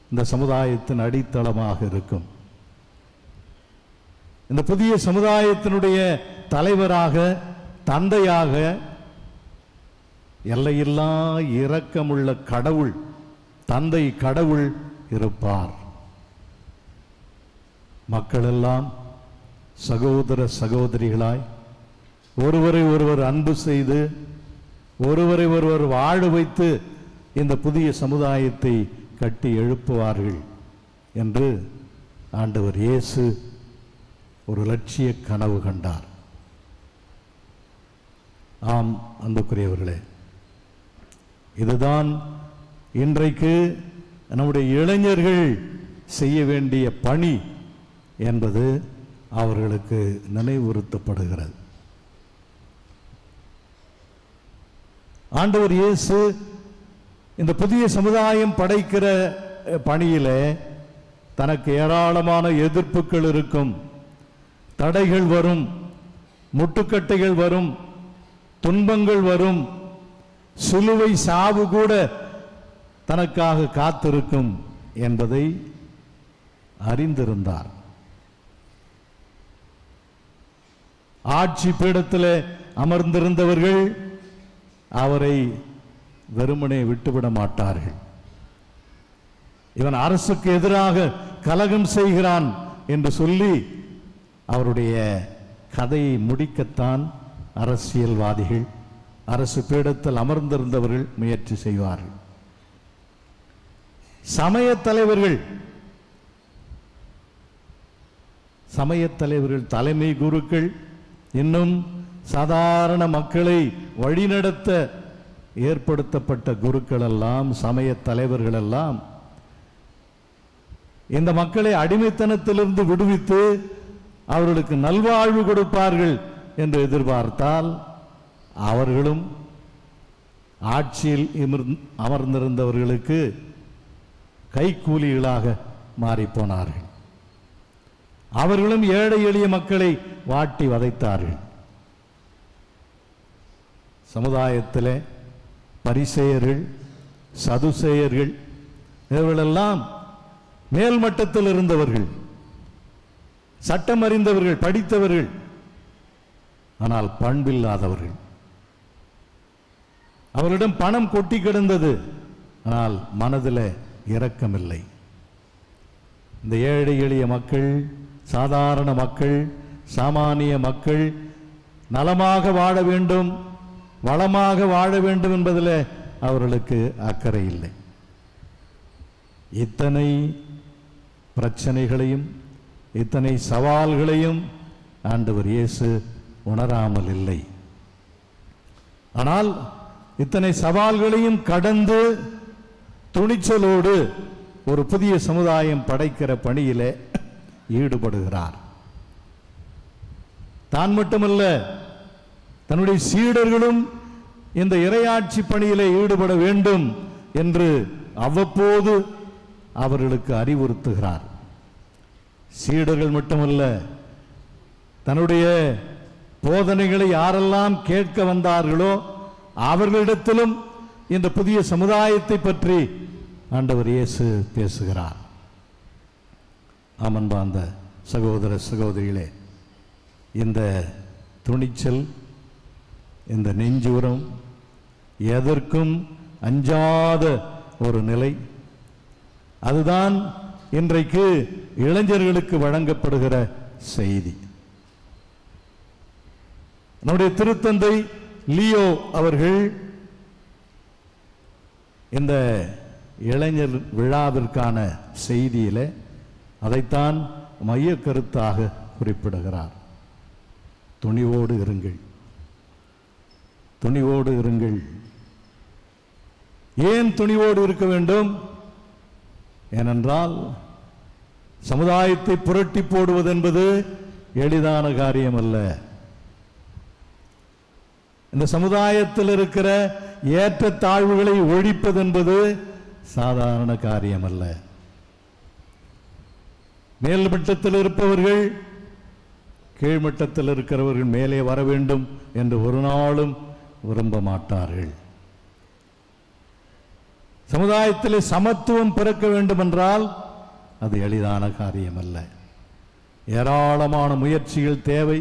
இந்த சமுதாயத்தின் அடித்தளமாக இருக்கும். இந்த புதிய சமுதாயத்தினுடைய தலைவராக, தந்தையாக எல்லையில்லா இரக்கமுள்ள கடவுள், தந்தை கடவுள் இருப்பார். மக்களெல்லாம் சகோதர சகோதரிகளாய் ஒருவரை ஒருவர் அன்பு செய்து ஒருவரை ஒருவர் வாழ வைத்து இந்த புதிய சமுதாயத்தை கட்டி எழுப்புவார்கள் என்று ஆண்டவர் இயேசு ஒரு லட்சிய கனவு கண்டார். ஆம் அன்புக்குரியவர்களே, இதுதான் இன்றைக்கு நம்முடைய இளைஞர்கள் செய்ய வேண்டிய பணி என்பது அவர்களுக்கு நினைவுறுத்தப்படுகிறது. ஆண்டவர் இயேசு இந்த புதிய சமுதாயம் படைக்கிற பணியிலே தனக்கு ஏராளமான எதிர்ப்புகள் இருக்கும், தடைகள் வரும், முட்டுக்கட்டைகள் வரும், துன்பங்கள் வரும், சிலுவை சாவு கூட தனக்காக காத்திருக்கும் என்பதை அறிந்திருந்தார். ஆட்சி பீடத்தில் அமர்ந்திருந்தவர்கள் அவரை வெறுமனே விட்டுவிட மாட்டார்கள். இவன் அரசுக்கு எதிராக கலகம் செய்கிறான் என்று சொல்லி அவருடைய கதையை முடிக்கத்தான் அரசியல்வாதிகள், அரசு பீடத்தில் அமர்ந்திருந்தவர்கள் முயற்சி செய்வார்கள். சமயத் தலைவர்கள், தலைமை குருக்கள், இன்னும் சாதாரண மக்களை வழிநடத்த ஏற்படுத்தப்பட்ட குருக்கள் எல்லாம், சமய தலைவர்கள் எல்லாம் இந்த மக்களை அடிமைத்தனத்திலிருந்து விடுவித்து அவர்களுக்கு நல்வாழ்வு கொடுப்பார்கள் என்று எதிர்பார்த்தால் அவர்களும் ஆட்சியில் அமர்ந்திருந்தவர்களுக்கு கைக்கூலிகளாக மாறிப்போனார்கள். அவர்களும் ஏழை எளிய மக்களை வாட்டி வதைத்தார்கள். சமுதாயத்திலே பரிசேயர்கள், சதுசேயர்கள் இவர்களெல்லாம் மேல்மட்டத்தில் இருந்தவர்கள், சட்டம் அறிந்தவர்கள், படித்தவர்கள், ஆனால் பண்பில்லாதவர்கள். அவரிடம் பணம் கொட்டி கிடந்தது, ஆனால் மனதில் இரக்கமில்லை. இந்த ஏழை எளிய மக்கள், சாதாரண மக்கள், சாமானிய மக்கள் நலமாக வாழ வேண்டும், வளமாக வாழ வேண்டும் என்பதில் அவர்களுக்கு அக்கறை இல்லை. இத்தனை பிரச்சனைகளையும் இத்தனை சவால்களையும் ஆண்டவர் இயேசு உணராமல் இல்லை. ஆனால் இத்தனை சவால்களையும் கடந்து துணிச்சலோடு ஒரு புதிய சமுதாயம் படைக்கிற பணியிலே ஈடுபடுகிறார். தான் மட்டுமல்ல, தன்னுடைய சீடர்களும் இந்த இறையாட்சி பணியிலே ஈடுபட வேண்டும் என்று அவ்வப்போது அவர்களுக்கு அறிவுறுத்துகிறார். சீடர்கள் மட்டுமல்ல, தன்னுடைய போதனைகளை யாரெல்லாம் கேட்க வந்தார்களோ அவர்களிடத்திலும் இந்த புதிய சமுதாயத்தை பற்றி ஆண்டவர் இயேசு பேசுகிறார். ஆமன்பார்ந்த சகோதர சகோதரிகளே, இந்த துணிச்சல், இந்த நெஞ்சுரம், எதற்கும் அஞ்சாத ஒரு நிலை, அதுதான் இன்றைக்கு இளைஞர்களுக்கு வழங்கப்படுகிற செய்தி. நம்முடைய திருத்தந்தை லியோ அவர்கள் இந்த இளைஞர் விழாவிற்கான செய்தியில அதைத்தான் மைய கருத்தாக குறிப்பிடுகிறார். துணிவோடு இருங்கள், துணிவோடு இருங்கள். ஏன் துணிவோடு இருக்க வேண்டும்? ஏனென்றால் சமுதாயத்தை புரட்டி போடுவது என்பது எளிதான காரியம் அல்ல. இந்த சமுதாயத்தில் இருக்கிற ஏற்ற தாழ்வுகளை ஒழிப்பது என்பது சாதாரண காரியம் அல்ல. மேல்மட்டத்தில் இருப்பவர்கள் கீழ்மட்டத்தில் இருக்கிறவர்கள் மேலே வர வேண்டும் என்று ஒரு நாளும் விரும்ப மாட்டார்கள். சமுதாயத்தில் சமத்துவம் பிறக்க வேண்டும் என்றால் அது எளிதான காரியம் அல்ல. ஏராளமான முயற்சிகள் தேவை,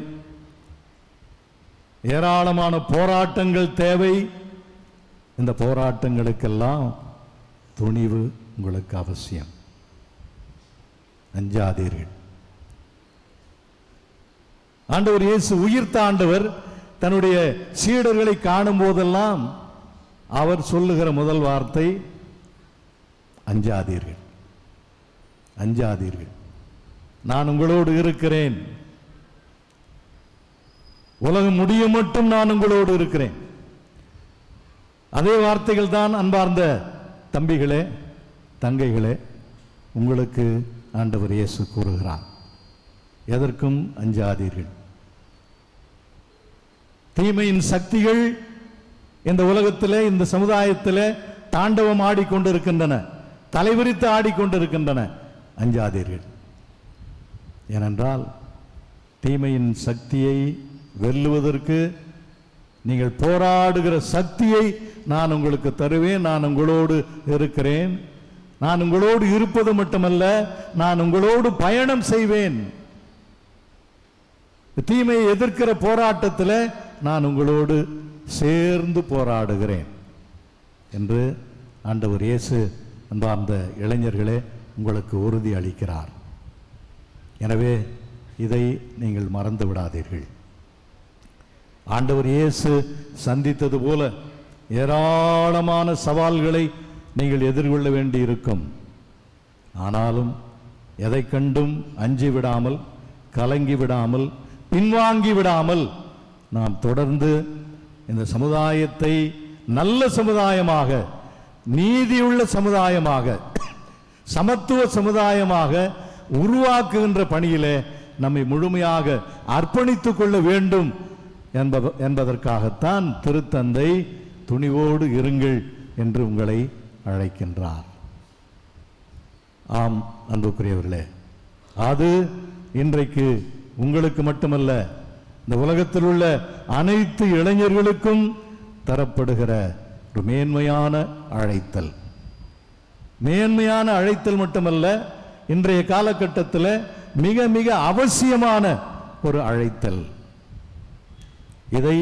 ஏராளமான போராட்டங்கள் தேவை, இந்த போராட்டங்களுக்கெல்லாம் துணிவு உங்களுக்கு அவசியம். அஞ்சாதீர்கள். ஆண்டவர் இயேசு, உயிர்த்த ஆண்டவர், தன்னுடைய சீடர்களை காணும் போதெல்லாம் அவர் சொல்லுகிற முதல் வார்த்தை அஞ்சாதீர்கள், அஞ்சாதீர்கள், நான் உங்களோடு இருக்கிறேன், உலகம் முடியும் மட்டும் நான் உங்களோடு இருக்கிறேன். அதே வார்த்தைகள் தான் அன்பார்ந்த தம்பிகளே, தங்கைகளே, உங்களுக்கு ஆண்டவர் இயேசு கூறுகிறார். எதற்கும் அஞ்சாதீர்கள். தீமையின் சக்திகள் இந்த உலகத்திலே, இந்த சமுதாயத்திலே தாண்டவம் ஆடிக்கொண்டிருக்கின்றன, தலைவிரித்து ஆடிக்கொண்டிருக்கின்றன. அஞ்சாதீர்கள். ஏனென்றால் தீமையின் சக்தியை வெல்லுவதற்கு நீங்கள் போராடுகிற சக்தியை நான் உங்களுக்கு தருவேன். நான் உங்களோடு இருக்கிறேன். நான் உங்களோடு இருப்பது மட்டுமல்ல, நான் உங்களோடு பயணம் செய்வேன். தீமையை எதிர்க்கிற போராட்டத்தில் நான் உங்களோடு சேர்ந்து போராடுகிறேன் என்று ஆண்டவர் இயேசு அன்பார்ந்த இளைஞர்களே உங்களுக்கு உறுதி அளிக்கிறார். எனவே இதை நீங்கள் மறந்து விடாதீர்கள். ஆண்டவர் இயேசு சந்தித்தது போல ஏராளமான சவால்களை நீங்கள் எதிர்கொள்ள வேண்டி இருக்கும். ஆனாலும் எதை கண்டும் அஞ்சி விடாமல், கலங்கி விடாமல், பின்வாங்கி விடாமல் நாம் தொடர்ந்து இந்த சமுதாயத்தை நல்ல சமுதாயமாக, நீதியுள்ள சமுதாயமாக, சமத்துவ சமுதாயமாக உருவாக்குகின்ற பணியிலே நம்மை முழுமையாக அர்ப்பணித்துக் கொள்ள வேண்டும் என்பதற்காகத்தான் திருத்தந்தை துணிவோடு இருங்கள் என்று உங்களை அழைக்கின்றார். ஆம் அன்புக்குரியவர்களே, அது இன்றைக்கு உங்களுக்கு மட்டுமல்ல, இந்த உலகத்தில் உள்ள அனைத்து இளைஞர்களுக்கும் தரப்படுகிற ஒரு மேன்மையான அழைத்தல். மேன்மையான அழைத்தல் மட்டுமல்ல, இன்றைய காலகட்டத்தில் மிக மிக அவசியமான ஒரு அழைத்தல். இதை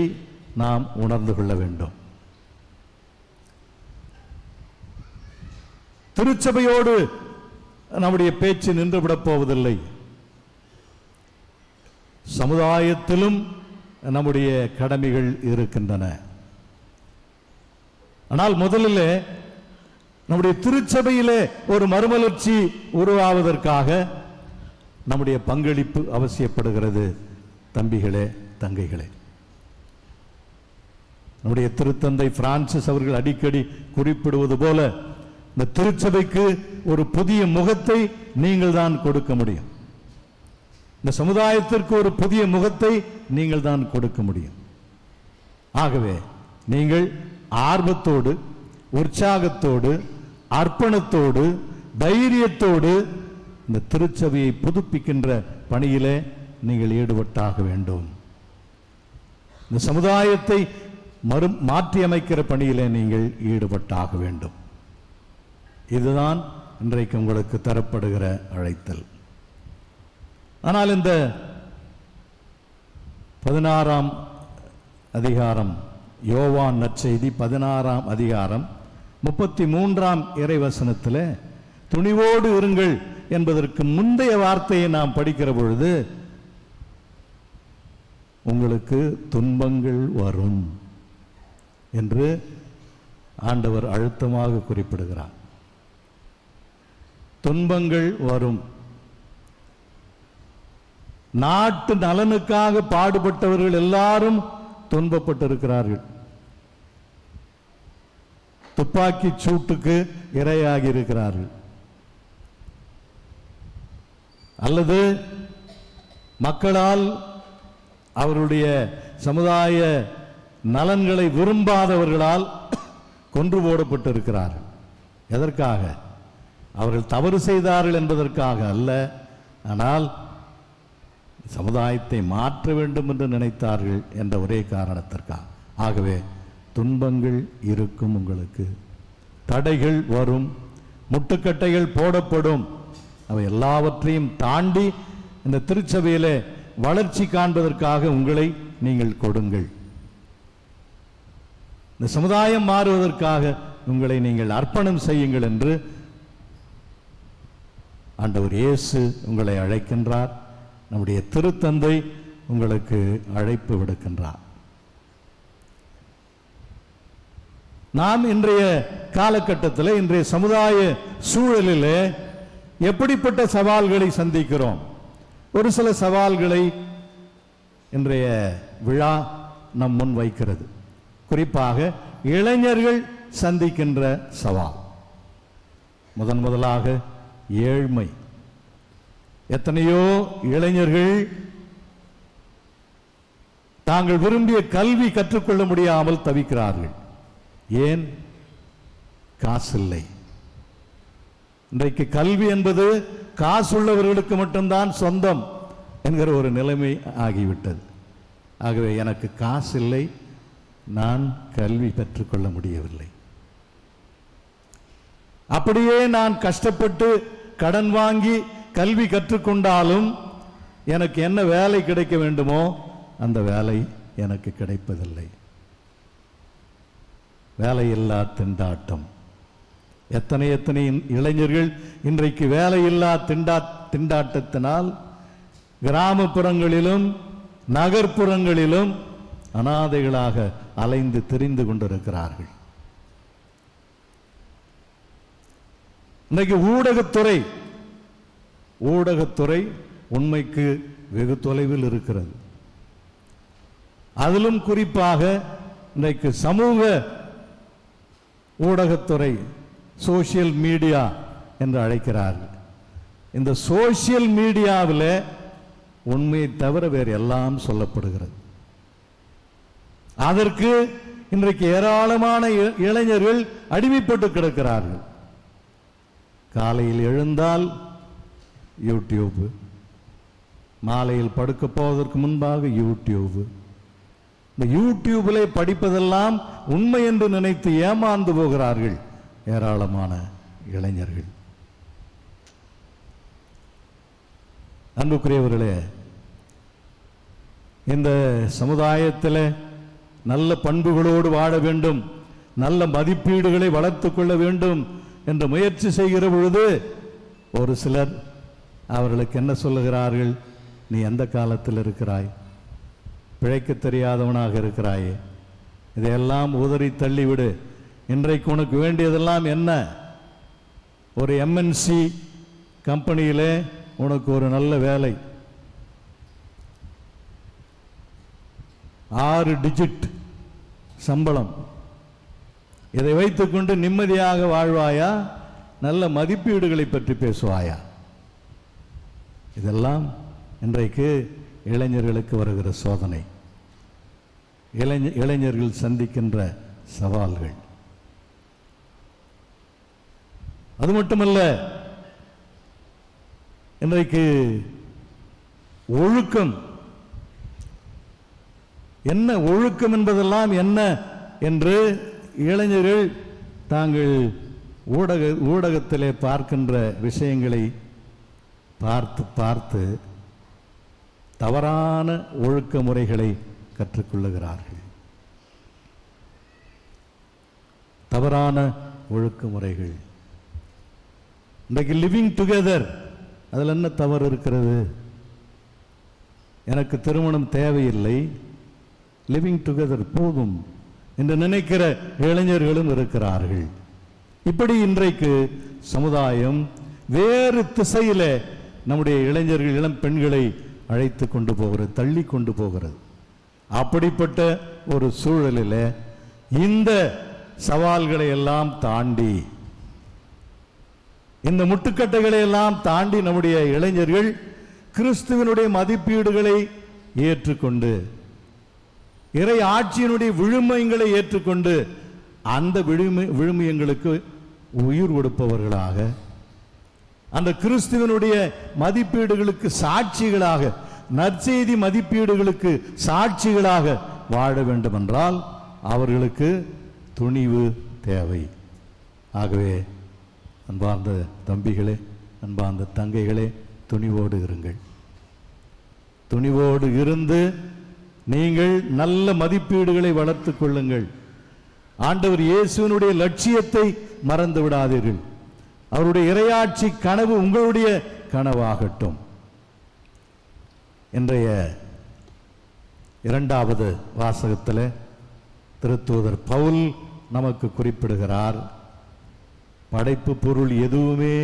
நாம் உணர்ந்து கொள்ள வேண்டும். திருச்சபையோடு நம்முடைய பேச்சு நின்றுவிடப் போவதில்லை. சமுதாயத்திலும் நம்முடைய கடமைகள் இருக்கின்றன. ஆனால் முதலில் நம்முடைய திருச்சபையிலே ஒரு மறுமலர்ச்சி உருவாவதற்காக நம்முடைய பங்களிப்பு அவசியப்படுகிறது. தம்பிகளே, தங்கைகளே, நம்முடைய திருத்தந்தை பிரான்சிஸ் அவர்கள் அடிக்கடி குறிப்பிடுவது போல, இந்த திருச்சபைக்கு ஒரு புதிய முகத்தை நீங்கள் தான் கொடுக்க முடியும். இந்த சமுதாயத்திற்கு ஒரு புதிய முகத்தை நீங்கள் தான் கொடுக்க முடியும். ஆகவே நீங்கள் ஆர்வத்தோடு, உற்சாகத்தோடு, அர்ப்பணத்தோடு, தைரியத்தோடு இந்த திருச்சபையை புதுப்பிக்கின்ற பணியிலே நீங்கள் ஈடுபட்டாக வேண்டும். இந்த சமுதாயத்தை மாற்றி அமைக்கிற பணியிலே நீங்கள் ஈடுபட்டாக வேண்டும். இதுதான் இன்றைக்கு உங்களுக்கு தரப்படுகிற அழைத்தல். ஆனால் இந்த 16ஆம் அதிகாரம், யோவான் நற்செய்தி 16ஆம் அதிகாரம் 33ஆம் இறைவசனத்தில் துணிவோடு இருங்கள் என்பதற்கு முந்தைய வார்த்தையை நாம் படிக்கிற பொழுது, உங்களுக்கு துன்பங்கள் வரும் என்று ஆண்டவர் அழுத்தமாக குறிப்பிடுகிறார். துன்பங்கள் வரும். நாட்டு நலனுக்காக பாடுபட்டவர்கள் எல்லாரும் துன்பப்பட்டிருக்கிறார்கள். துப்பாக்கி சூட்டுக்கு இரையாகி இருக்கிறார்கள். அல்லது மக்களால் அவருடைய சமுதாய நலன்களை விரும்பாதவர்களால் கொன்று போடப்பட்டிருக்கிறார்கள். எதற்காக? அவர்கள் தவறு செய்தார்கள் என்பதற்காக அல்ல, ஆனால் சமுதாயத்தை மாற்ற வேண்டும் என்று நினைத்தார்கள் என்ற ஒரே காரணத்திற்காக. ஆகவே துன்பங்கள் இருக்கும், உங்களுக்கு தடைகள் வரும், முட்டுக்கட்டைகள் போடப்படும். அவை எல்லாவற்றையும் தாண்டி இந்த திருச்சபையிலே வளர்ச்சி காண்பதற்காக உங்களை நீங்கள் கொடுங்கள். இந்த சமுதாயம் மாறுவதற்காக உங்களை நீங்கள் அர்ப்பணம் செய்யுங்கள் என்று ஆண்டவர் இயேசு உங்களை அழைக்கின்றார். நம்முடைய திருத்தந்தை உங்களுக்கு அழைப்பு விடுக்கின்றார். நாம் இன்றைய காலகட்டத்தில், இன்றைய சமுதாய சூழலில் எப்படிப்பட்ட சவால்களை சந்திக்கிறோம்? ஒரு சில சவால்களை இன்றைய விழா நம் முன் வைக்கிறது. குறிப்பாக இளைஞர்கள் சந்திக்கின்ற சவால். முதலாக ஏழ்மை. எத்தனையோ இளைஞர்கள் தாங்கள் விரும்பிய கல்வி கற்றுக்கொள்ள முடியாமல் தவிக்கிறார்கள். ஏன்? காசில்லை. இன்றைக்கு கல்வி என்பது காசுள்ளவர்களுக்கு மட்டும்தான் சொந்தம் என்கிற ஒரு நிலைமை ஆகிவிட்டது. ஆகவே எனக்கு காசில்லை, நான் கல்வி பெற்றுக்கொள்ள முடியவில்லை. அப்படியே நான் கஷ்டப்பட்டு கடன் வாங்கி கல்வி கற்றுக்கொண்டாலும் எனக்கு என்ன வேலை கிடைக்க வேண்டுமோ அந்த வேலை எனக்கு கிடைப்பதில்லை. வேலையில்லா திண்டாட்டம். எத்தனை இளைஞர்கள் இன்றைக்கு வேலையில்லா திண்டாட்டத்தினால் கிராமப்புறங்களிலும் நகர்ப்புறங்களிலும் அனாதைகளாக அலைந்து திரிந்து கொண்டிருக்கிறார்கள். இன்றைக்கு ஊடகத்துறை உண்மைக்கு வெகு தொலைவில் இருக்கிறது. அதிலும் குறிப்பாக இன்றைக்கு சமூக ஊடகத்துறை, சோசியல் மீடியா என்று அழைக்கிறார்கள். இந்த சோசியல் மீடியாவில் உண்மையை தவிர வேறு எல்லாம் சொல்லப்படுகிறது. அதற்கு இன்றைக்கு ஏராளமான இளைஞர்கள் அடிமைப்பட்டு கிடக்கிறார்கள். காலையில் எழுந்தால் யூடியூப், மாலையில் படுக்க போவதற்கு முன்பாக யூடியூப். இந்த யூடியூபிலே படிப்பதெல்லாம் உண்மை என்று நினைத்து ஏமாந்து போகிறார்கள் ஏராளமான இளைஞர்கள். அன்புக்குரியவர்களே, இந்த சமுதாயத்தில் நல்ல பண்புகளோடு வாழ வேண்டும், நல்ல மதிப்பீடுகளை வளர்த்து கொள்ள வேண்டும் என்று முயற்சி செய்கிற பொழுது ஒரு சிலர் அவர்களுக்கு என்ன சொல்லுகிறார்கள்? நீ எந்த காலத்தில் இருக்கிறாய்? பிழைக்க தெரியாதவனாக இருக்கிறாயே, இதையெல்லாம் உதறி தள்ளிவிடு. இன்றைக்கு உனக்கு வேண்டியதெல்லாம் என்ன? ஒரு எம்என்சி கம்பெனியிலே உனக்கு ஒரு நல்ல வேலை, 6 டிஜிட் சம்பளம், இதை வைத்துக்கொண்டு நிம்மதியாக வாழ்வாயா? நல்ல மதிப்பீடுகளை பற்றி பேசுவாயா? இதெல்லாம் இன்றைக்கு இளைஞர்களுக்கு வருகிற சோதனை, இளைஞர்கள் சந்திக்கின்ற சவால்கள். அது மட்டுமல்ல, இன்றைக்கு ஒழுக்கம் என்ன, ஒழுக்கம் என்பதெல்லாம் என்ன என்று இளைஞர்கள் தாங்கள் ஊடகத்திலே பார்க்கின்ற விஷயங்களை பார்த்து தவறான ஒழுக்க முறைகளை கற்றுக்கொள்ளுகிறார்கள். தவறான ஒழுக்க முறைகள். இன்றைக்கு லிவிங் டுகெதர், அதில் என்ன தவறு இருக்கிறது? எனக்கு திருமணம் தேவையில்லை, லிவிங் டுகெதர் போதும் என்று நினைக்கிற இளைஞர்களும் இருக்கிறார்கள். இப்படி இன்றைக்கு சமுதாயம் வேறு திசையில நம்முடைய இளைஞர்கள், இளம் பெண்களை அழைத்து கொண்டு போகிறது, தள்ளி கொண்டு போகிறது. அப்படிப்பட்ட ஒரு சூழலில் இந்த சவால்களை எல்லாம் தாண்டி, இந்த முட்டுக்கட்டைகளை எல்லாம் தாண்டி நம்முடைய இளைஞர்கள் கிறிஸ்துவனுடைய மதிப்பீடுகளை ஏற்றுக்கொண்டு, இறை ஆட்சியினுடைய விழுமியங்களை ஏற்றுக்கொண்டு, அந்த விழுமியங்களுக்கு உயிர் கொடுப்பவர்களாக, அந்த கிறிஸ்துவனுடைய மதிப்பீடுகளுக்கு சாட்சிகளாக, நற்செய்தி மதிப்பீடுகளுக்கு சாட்சிகளாக வாழ வேண்டும் என்றால் அவர்களுக்கு துணிவு தேவை. ஆகவே அன்பார்ந்த தம்பிகளே, அன்பார்ந்த தங்கைகளே, துணிவோடு இருங்கள். துணிவோடு இருந்து நீங்கள் நல்ல மதிப்பீடுகளை வளர்த்து கொள்ளுங்கள். ஆண்டவர் இயேசுவினுடைய லட்சியத்தை மறந்து விடாதீர்கள். அவருடைய இறையாட்சி கனவு உங்களுடைய கனவாகட்டும். இன்றைய இரண்டாவது வாசகத்தில் திருத்தூதர் பவுல் நமக்கு குறிப்பிடுகிறார், படைப்பு பொருள் எதுவுமே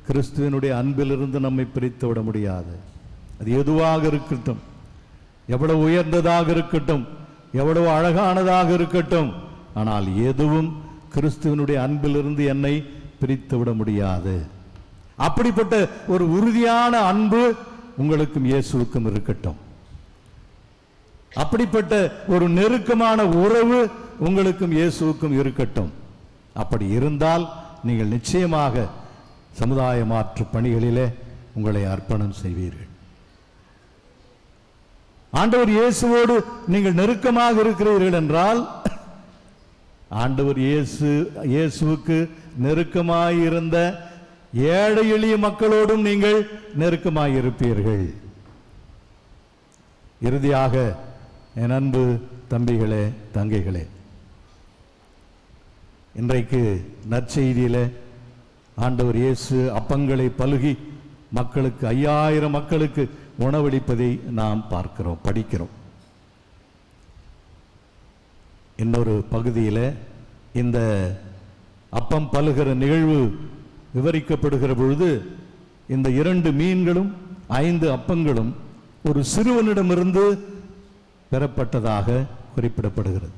கிறிஸ்துவனுடைய அன்பிலிருந்து நம்மை பிரித்து விட முடியாது. அது எதுவாக இருக்கட்டும், எவ்வளவு உயர்ந்ததாக இருக்கட்டும், எவ்வளவு அழகானதாக இருக்கட்டும், ஆனால் எதுவும் கிறிஸ்துவனுடைய அன்பிலிருந்து என்னை பிரித்து விட முடியாது. அப்படிப்பட்ட ஒரு உறுதியான அன்பு உங்களுக்கும் இயேசுவுக்கும் இருக்கட்டும். அப்படிப்பட்ட ஒரு நெருக்கமான உறவு உங்களுக்கும் இயேசுவுக்கும் இருக்கட்டும். அப்படி இருந்தால் நீங்கள் நிச்சயமாக சமுதாய மாற்று பணிகளிலே உங்களை அர்ப்பணம் செய்வீர்கள். ஆண்டவர் இயேசுவோடு நீங்கள் நெருக்கமாக இருக்கிறீர்கள் என்றால், ஆண்டவர் இயேசுவுக்கு நெருக்கமாயிருந்த ஏழை எளிய மக்களோடும் நீங்கள் நெருக்கமாயிருப்பீர்கள். இறுதியாக என் அன்பு தம்பிகளே, தங்கைகளே, இன்றைக்கு நற்செய்தியிலே ஆண்டவர் இயேசு அப்பங்களை பலுகி மக்களுக்கு 5000 மக்களுக்கு உணவளிப்பதை நாம் பார்க்கிறோம், படிக்கிறோம். இன்னொரு பகுதியில் இந்த அப்பம் பலுகிற நிகழ்வு விவரிக்கப்படுகிற பொழுது இந்த 2 மீன்களும் 5 அப்பங்களும் ஒரு சிறுவனிடமிருந்து பெறப்பட்டதாக குறிப்பிடப்படுகிறது.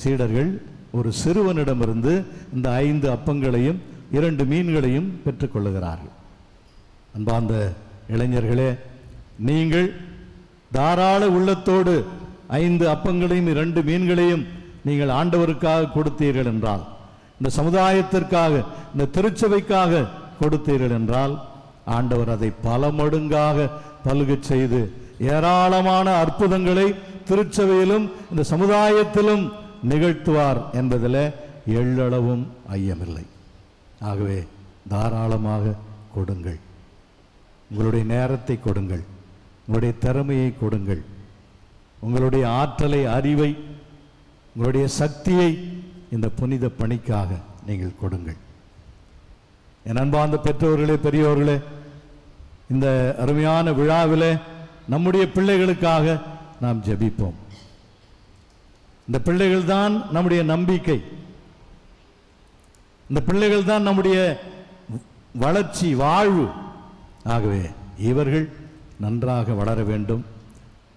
சீடர்கள் ஒரு சிறுவனிடமிருந்து இந்த 5 அப்பங்களையும் 2 மீன்களையும் பெற்றுக்கொள்ளுகிறார்கள். அன்பார்ந்த இளைஞர்களே, நீங்கள் தாராள உள்ளத்தோடு 5 அப்பங்களையும் 2 மீன்களையும் நீங்கள் ஆண்டவருக்காக கொடுத்தீர்கள் என்றால், இந்த சமுதாயத்திற்காக, இந்த திருச்சபைக்காக கொடுத்தீர்கள் என்றால், ஆண்டவர் அதை பல மடங்காக பலுகச் செய்து ஏராளமான அற்புதங்களை திருச்சபையிலும் இந்த சமுதாயத்திலும் நிகழ்த்துவார் என்பதில் எள்ளளவும் ஐயமில்லை. ஆகவே தாராளமாக கொடுங்கள். உங்களுடைய நேரத்தை கொடுங்கள், உங்களுடைய திறமையை கொடுங்கள், உங்களுடைய ஆற்றலை, அறிவை, உங்களுடைய சக்தியை இந்த புனித பணிக்காக நீங்கள் கொடுங்கள். என் அன்பார்ந்த பெற்றோர்களே, பெரியோர்களே, இந்த அருமையான விழாவிலே நம்முடைய பிள்ளைகளுக்காக நாம் ஜெபிப்போம். இந்த பிள்ளைகள் தான் நம்முடைய நம்பிக்கை, இந்த பிள்ளைகள் தான் நம்முடைய வளர்ச்சி, வாழ்வு. ஆகவே இவர்கள் நன்றாக வளர வேண்டும்,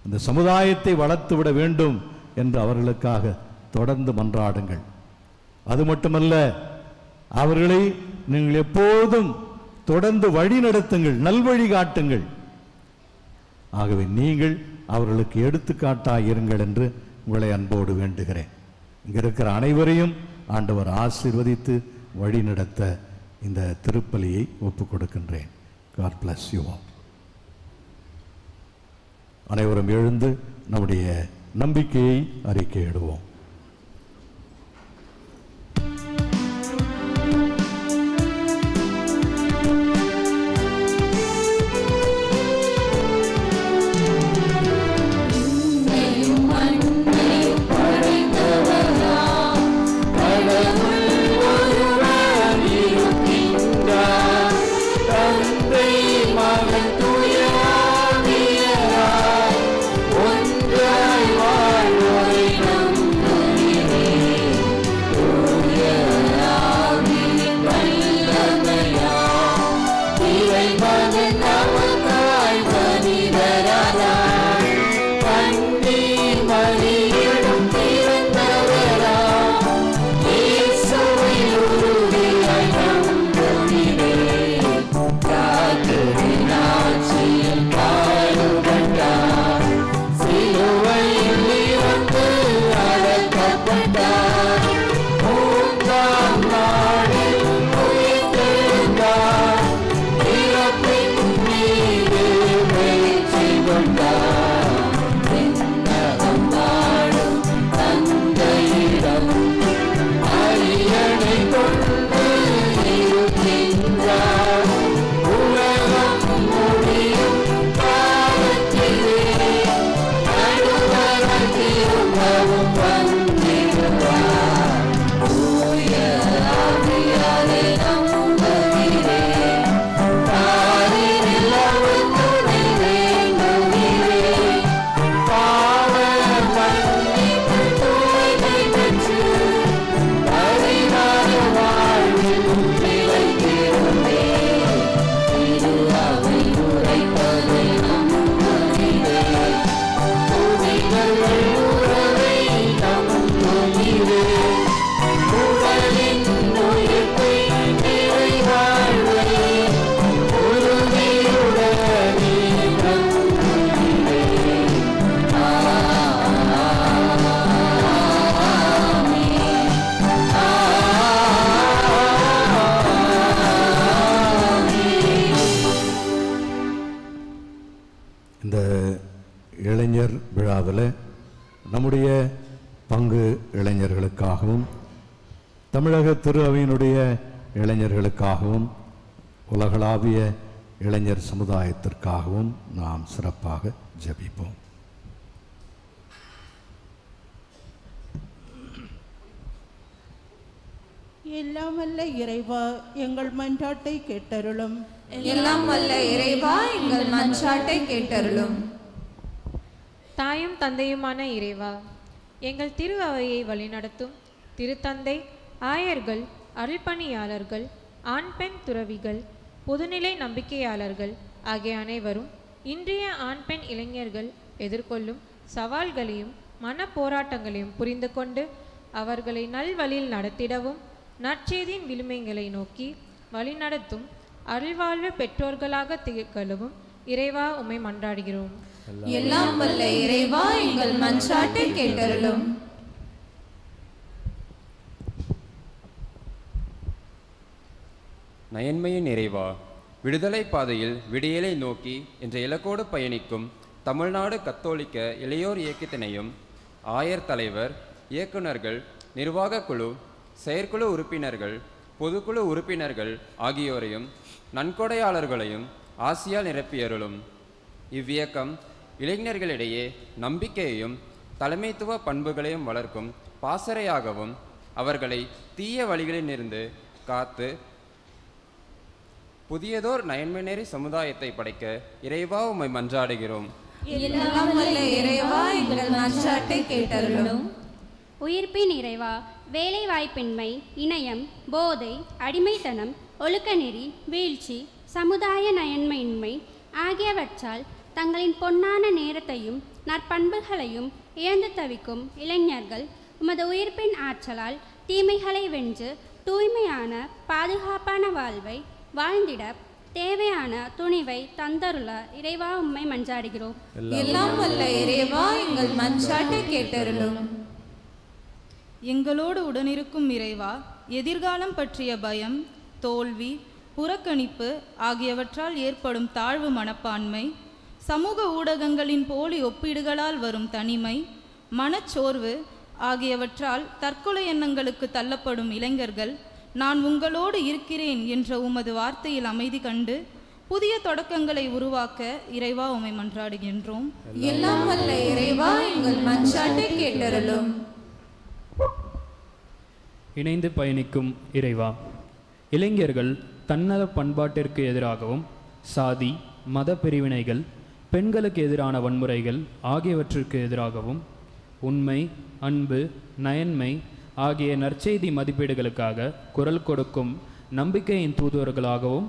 இந்த சமுதாயத்தை வளர்த்து விட வேண்டும் என்று அவர்களுக்காக தொடர்ந்து மன்றாடுங்கள். அது மட்டுமல்ல, அவர்களை நீங்கள் எப்போதும் தொடர்ந்து வழி நடத்துங்கள், நல்வழி காட்டுங்கள். ஆகவே நீங்கள் அவர்களுக்கு எடுத்துக்காட்டாக இருங்கள் என்று உங்களை அன்போடு வேண்டுகிறேன். இங்க இருக்கிற அனைவரையும் ஆண்டவர் ஆசீர்வதித்து வழி நடத்த இந்த திருப்பலியை ஒப்புக் கொடுக்கின்றேன். God bless you all. அனைவரும் எழுந்து நம்முடைய நம்பிக்கையை அறிக்கையிடுவோம். ஒன்றாய் வாழ்வோரை நம் நம்முடைய பங்கு இளைஞர்களுக்காகவும் தமிழக திரு அவையினுடைய இளைஞர்களுக்காகவும் உலகளாவிய இளைஞர் சமுதாயத்திற்காகவும் நாம் சிறப்பாக ஜெபிப்போம். எல்லாம் வல்ல இறைவா எங்கள் மன்றாட்டை கேட்டருளும். எல்லாம் வல்ல இறைவா எங்கள் மன்றாட்டை கேட்டருளும். தாயும் தந்தையுமான இறைவா, எங்கள் திரு அவையை வழிநடத்தும் திருத்தந்தை, ஆயர்கள், அருள்பணியாளர்கள், ஆண் பெண் துறவிகள், பொதுநிலை நம்பிக்கையாளர்கள் ஆகிய அனைவரும் இன்றைய ஆண் பெண் இளைஞர்கள் எதிர்கொள்ளும் சவால்களையும் மன போராட்டங்களையும் புரிந்து கொண்டு அவர்களை நல்வழியில் நடத்திடவும் நற்செய்தியின் விழுமைகளை நோக்கி வழிநடத்தும் அருள்வாழ்வு பெற்றோர்களாக திகழவும் இறைவா உம்மை மன்றாடுகிறோம். எல்லாம் வல்ல இறைவா எங்கள் மன்றாட்டை கேட்டருளும். நயன்மையின் இறைவா, விடுதலை பாதையில் விடியலை நோக்கி என்ற இலக்கோடு பயணிக்கும் தமிழ்நாடு கத்தோலிக்க இளையோர் இயக்கத்தினையும் ஆயர் தலைவர், இயக்குநர்கள், நிர்வாக குழு, செயற்குழு உறுப்பினர்கள், பொதுக்குழு உறுப்பினர்கள் ஆகியோரையும் நன்கொடையாளர்களையும் ஆசியால் நிரப்பியருளும். இவ்வியக்கம் இளைஞர்களிடையே நம்பிக்கையையும் தலைமைத்துவ பண்புகளையும் வளர்க்கும் பாசறையாகவும் அவர்களை தீய வழிகளிலிருந்து காத்து புதியதோர் நயன்மைநெறி சமுதாயத்தை படைக்க இறைவா உம்மை மன்றாடுகிறோம். எல்லாம் வல்ல இறைவா எங்கள் மன்றாட்டை கேட்டருளும். உயிர்ப்பின் இறைவா, வேலை வாய்ப்பின்மை, இணையம், போதை, அடிமைத்தனம், ஒழுக்கநெறி, வீழ்ச்சி, சமுதாய நயன்மையின்மை ஆகியவற்றால் தங்களின் பொன்னான நேரத்தையும் நற்பண்புகளையும் இழந்து தவிக்கும் இளைஞர்கள் உமது உயிர்ப்பின் ஆற்றலால் தீமைகளை வென்று தூய்மையான பாதுகாப்பான வாழ்வை வாழ்ந்திட தேவையான துணிவை தந்தருள இறைவா உம்மை மன்றாடுகிறோம். எல்லாம் வல்ல இறைவா எங்கள் மன்றாட்டை கேட்டருளும். எங்களோடு உடனிருக்கும் இறைவா, எதிர்காலம் பற்றிய பயம், தோல்வி, புறக்கணிப்பு ஆகியவற்றால் ஏற்படும் தாழ்வு மனப்பான்மை, சமூக ஊடகங்களின் போலி ஒப்பீடுகளால் வரும் தனிமை, மனச்சோர்வு ஆகியவற்றால் தற்கொலை எண்ணங்களுக்கு தள்ளப்படும் இளைஞர்கள் நான் உங்களோடு இருக்கிறேன் என்ற உமது வார்த்தையில் அமைதி கண்டு புதிய தொடக்கங்களை உருவாக்க இறைவா உம்மை மன்றாடுகின்றோம். எல்லாம் வல்ல இறைவா எங்கள் மன்றாட்டை கேட்டருளும். இணைந்து பயணிக்கும் இறைவா, இளைஞர்கள் தன்னல பண்பாட்டிற்கு எதிராகவும் சாதி, மத பிரிவினைகள், பெண்களுக்கு எதிரான வன்முறைகள் ஆகியவற்றிற்கு எதிராகவும் உண்மை, அன்பு, நயன்மை ஆகிய நற்செய்தி மதிப்பீடுகளுக்காக குரல் கொடுக்கும் நம்பிக்கையின் தூதுவர்களாகவும்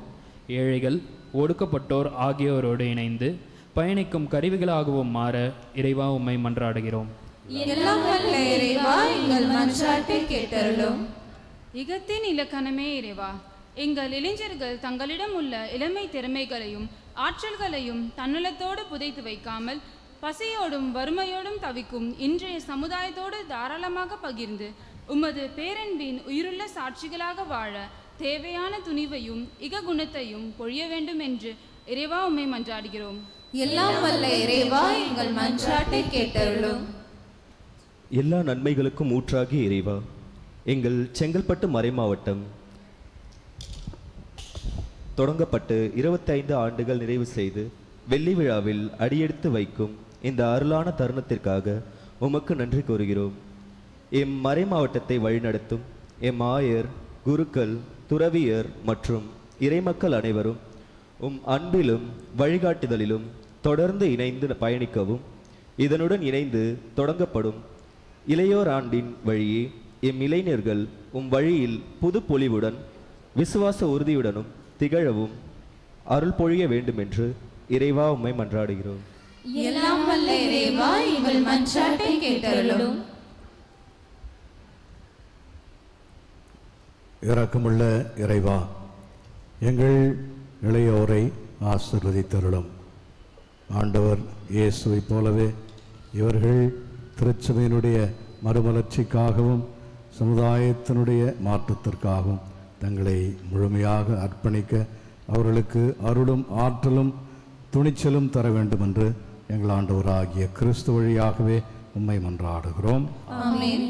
ஏழைகள், ஒடுக்கப்பட்டோர் ஆகியோரோடு இணைந்து பயணிக்கும் கருவிகளாகவும் மாற இறைவா உம்மை மன்றாடுகிறோம். எல்லாம் வல்ல இறைவா எங்கள் மன்றாட்டை கேட்டருளும். இகத்தின் இலக்கணமே இறைவா, எங்கள் இளைஞர்கள் தங்களிடம் உள்ள இளமை திறமைகளையும் ஆற்றல்களையும் தன்னலத்தோடு புதைத்து வைக்காமல் பசியோடும் வறுமையோடும் தவிக்கும் இன்றைய சமுதாயத்தோடு தாராளமாக பகிர்ந்து உமது பேரன்பின் உயிருள்ள சாட்சிகளாக வாழ தேவையான துணிவையும் இக குணத்தையும் பொழிய வேண்டும் என்று இறைவா உம்மை மன்றாடுகிறோம். எல்லாம் வல்ல இறைவா எங்கள் மன்றாட்டை கேட்டருளும். எல்லா நன்மைகளுக்கும் ஊற்றாகி இறைவா, எங்கள் செங்கல்பட்டு மறைமாவட்டம் தொடங்கப்பட்டு 25 ஆண்டுகள் நிறைவு செய்து வெள்ளி விழாவில் அடியெடுத்து வைக்கும் இந்த அருளான தருணத்திற்காக உமக்கு நன்றி கூறுகிறோம். எம் மறைமாவட்டத்தை வழிநடத்தும் எம் ஆயர், குருக்கள், துறவியர் மற்றும் இறைமக்கள் அனைவரும் உம் அன்பிலும் வழிகாட்டுதலிலும் தொடர்ந்து இணைந்து பயணிக்கவும், இதனுடன் இணைந்து தொடங்கப்படும் இளையோர் ஆண்டின் வழியே எம் இளைஞர்கள் உம் வழியில் புது பொலிவுடன் விசுவாச உறுதியுடனும் திகழவும் அருள் பொழிய வேண்டும் என்று இறைவா உம்மை மன்றாடுகிறோம். எல்லாம் வல்ல இறைவா எங்கள் மன்றாட்டை கேட்டருளும். இரக்கமுள்ள இறைவா, எங்கள் இளையோரை ஆசீர்வதித்தருளும். ஆண்டவர் இயேசுவைப் போலவே இவர்கள் திருச்சபையினுடைய மறுமலர்ச்சிக்காகவும் சமுதாயத்தினுடைய மாற்றத்திற்காகவும் தங்களை முழுமையாக அர்ப்பணிக்க அவர்களுக்கு அருளும் ஆற்றலும் துணிச்சலும் தர வேண்டும் என்று எங்கள் ஆண்டவராகிய கிறிஸ்து வழியாகவே உம்மை மன்றாடுகிறோம். ஆமென்.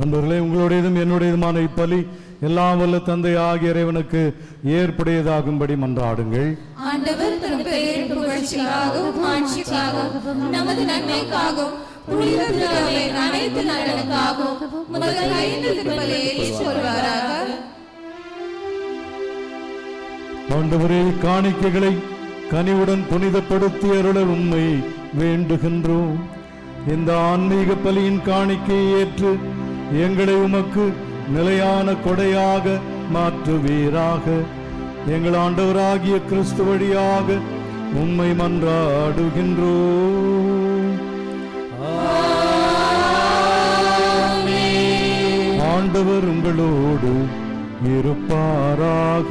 நண்பர்களே, உங்களுடையதும் என்னுடையதுமான இப்பலி எல்லாம் வல்ல தந்தை ஆகிய இறைவனுக்கு ஏற்புடையதாகும்படி மன்றாடுங்கள். ஆண்டவர் தம் பெயரின் புகழ்ச்சிக்காகவும் ஆட்சிக்காகவும் நமது நன்மைக்காகவும் புனித திருவையின் அனைத்து நலனுக்காகவும் முதல் 5 திருப்பலியை சொல்வாராக. ஆண்டவரே, காணிக்கைகளை கனிவுடன் புனிதப்படுத்தி அருள உம்மை வேண்டுகின்றோம். இந்த ஆன்மீக பலியின் காணிக்கையை ஏற்று எங்களை உமக்கு நிலையான கொடையாக மாற்றுவீராக. எங்கள் ஆண்டவராகிய கிறிஸ்து வழியாக உம்மை மன்றாடுகின்றோம். ஆண்டவர் உங்களோடு இருப்பாராக.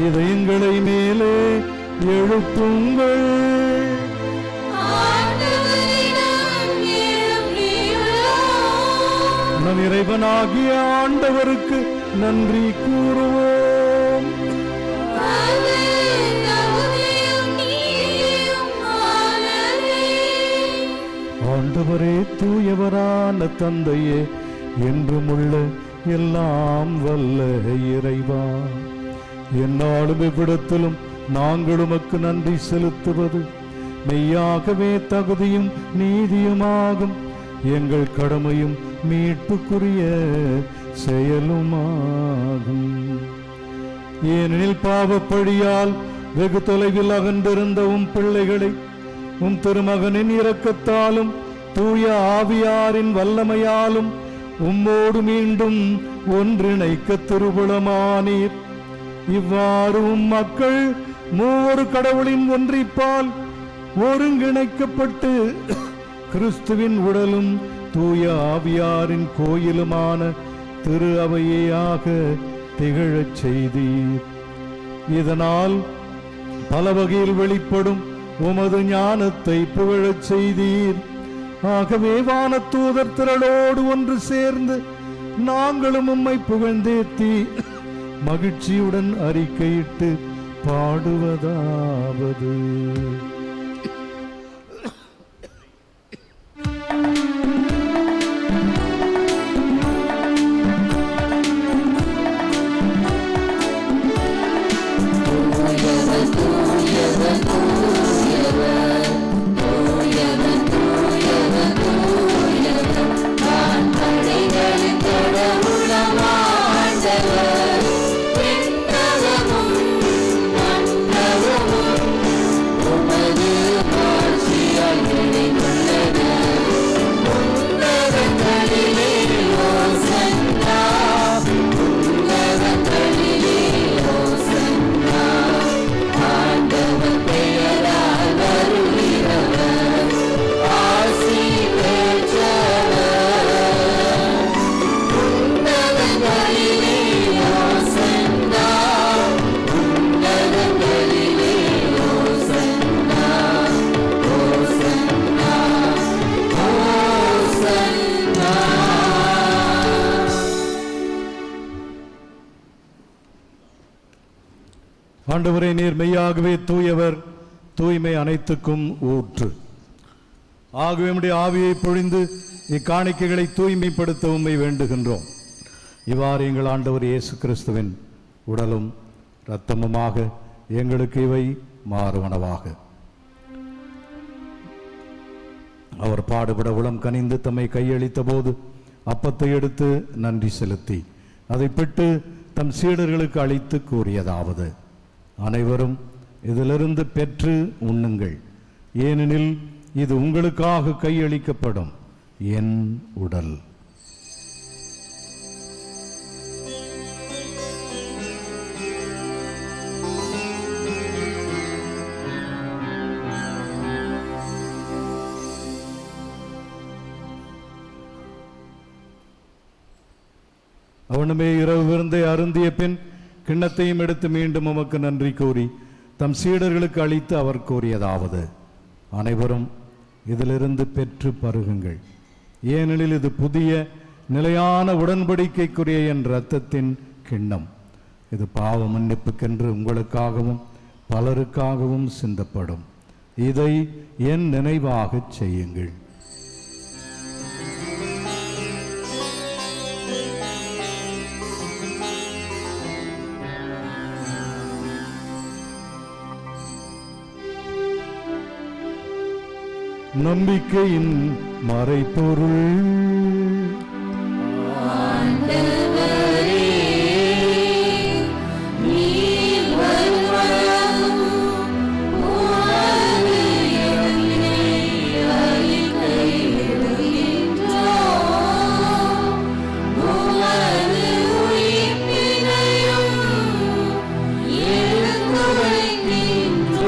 இதயங்களை மேலே எழுப்புங்கள். நம் இறைவனாகிய ஆண்டவருக்கு நன்றி கூறுவோம். ஆண்டவரே, தூயவரான தந்தையே, என்றுமுள்ள எல்லாம் வல்ல இறைவா, எந்நாளும் இவ்விடத்திலும் நாங்கள் உமக்கு நன்றி செலுத்துவது மெய்யாகவே தகுதியும் நீதியுமாகும். எங்கள் கடமையும் மீட்புக்குரிய செயலுமாகும். ஏனெனில் பாவப்பழியால் வெகு தொலைவில் அகன்றிருந்த உம் பிள்ளைகளை உம் திருமகனின் இரக்கத்தாலும் தூய ஆவியாரின் வல்லமையாலும் உம்மோடு மீண்டும் ஒன்றிணைக்க திருவுளமானீர். இவ்வாறு மக்கள் மூவொரு கடவுளின் ஒன்றிப்பால் ஒருங்கிணைக்கப்பட்டு கிறிஸ்துவின் உடலும் தூய ஆவியாரின் கோயிலுமான திரு அவையாக திகழச் செய்தீர். இதனால் பல வகையில் வெளிப்படும் உமது ஞானத்தை புகழச் செய்தீர். ஆகவே வானதூதர் திரளோடு ஒன்று சேர்ந்து நாங்களும் உம்மை புகழ்ந்தேத்தி மகிழ்ச்சியுடன் அறிக்கையிட்டு பாடுவதாவது: ஆண்டவரே, நீர் மெய்யாகவே தூயவர், தூய்மை அனைத்துக்கும் ஊற்று. ஆகவே உம்முடைய ஆவியை பொழிந்து இக்காணிக்கைகளை தூய்மைப்படுத்த உம்மை வேண்டுகின்றோம். இவ்வாறு எங்கள் ஆண்டவர் இயேசு கிறிஸ்துவின் உடலும் இரத்தமுமாக எங்களுக்கு இவை மாறுவனவாக. அவர் பாடுபட உளம் கனிந்து தம்மை கையளித்த போது அப்பத்தை எடுத்து நன்றி செலுத்தி அதை பிட்டு தம் சீடர்களுக்கு அளித்து கூறியதாவது: அனைவரும் இதிலிருந்து பெற்று உண்ணுங்கள், ஏனெனில் இது உங்களுக்காக கையளிக்கப்படும் என் உடல். அவனுமே இரவு விருந்தை அருந்திய பின் கிண்ணத்தையும் எடுத்து மீண்டும் உமக்கு நன்றி கூறி தம் சீடர்களுக்கு அளித்து அவர் கூறியதாவது: அனைவரும் இதிலிருந்து பெற்று பருகுங்கள், ஏனெனில் இது புதிய நிலையான உடன்படிக்கைக்குரிய என் இரத்தத்தின் கிண்ணம். இது பாவ மன்னிப்புக்கென்று உங்களுக்காகவும் பலருக்காகவும் சிந்தப்படும். இதை என் நினைவாகச் செய்யுங்கள். நம்பிக்கையின் மறைபொருள்.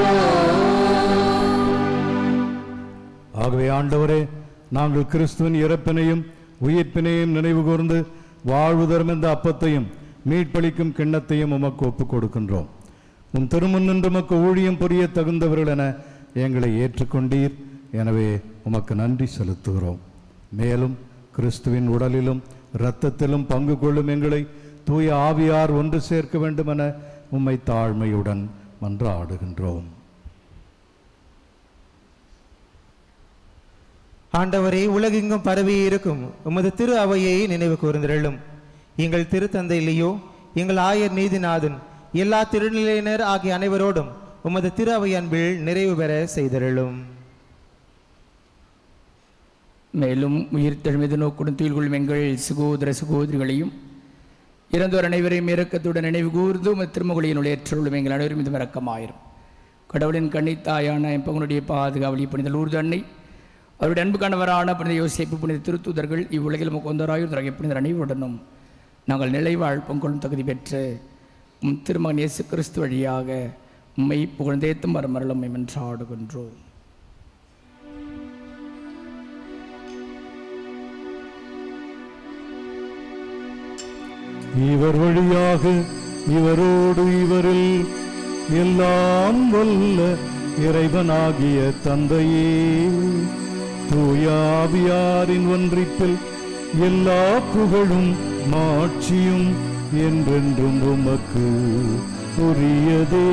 எழுந்துரைக்கின்றோம். ஆகவே ஆண்டவரே, நாங்கள் கிறிஸ்துவின் இறப்பினையும் உயிர்ப்பினையும் நினைவு கூர்ந்து வாழ்வு தரும் இந்த அப்பத்தையும் மீட்பளிக்கும் கிண்ணத்தையும் உமக்கு ஒப்புக் கொடுக்கின்றோம். உம் திருமுன் நின்று உமக்கு ஊழியம் புரிய தகுந்தவர்கள் என எங்களை ஏற்றுக்கொண்டீர். எனவே உமக்கு நன்றி செலுத்துகிறோம். மேலும் கிறிஸ்துவின் உடலிலும் இரத்தத்திலும் பங்கு கொள்ளும் எங்களை தூய ஆவியார் ஒன்று சேர்க்க வேண்டும் என உம்மை தாழ்மையுடன் மன்றாடுகின்றோம். ஆண்டவரே, உலகெங்கும் பரவி இருக்கும் உமது திரு அவையை நினைவு கூர்ந்திருளும். எங்கள் திருத்தந்தையிலேயோ எங்கள் ஆயர் நீதிநாதன் எல்லா திருநிலையினர் ஆகிய அனைவரோடும் உமது திரு அவை அன்பில் நிறைவு பெற செய்திருளும். மேலும் உயிர் தெழுமது நோக்குடன் துயில் கொள்ளும் எங்கள் சகோதர சகோதரிகளையும் இறந்தோர் அனைவரையும் இரக்கத்துடன் நினைவு கூர்ந்து உமது திருமகளினுடைய ஏற்றுள்ளும் எங்கள் அனைவரும் மீதும் இரக்கமாயிரும். கடவுளின் கன்னித்தாயான எம்பகனுடைய பாதுகாவலி புனித லூர்து அன்னை, அவருடைய அன்பு கணவரான புனித யோசேப்பு, புனித திருத்தூதர்கள், இவ்வுலகில் கொந்தராயூர் தரகை புனித அனைவருடனும் நாங்கள் நிலைவாழ் பொங்கலும் தகுதி பெற்று உம் திருமகன் இயேசு கிறிஸ்து வழியாக உம்மை புகழ்ந்தேத்தும் மரமரளும் என்றாடுகின்றோம். இவர் வழியாக இவரோடு இவரில் எல்லாம் வல்ல இறைவனாகிய தந்தையே, தூய ஆவியாரின் ஒன்றிப்பில் எல்லா புகழும் மாட்சியும் என்றென்றும் உமக்கு உரியதே.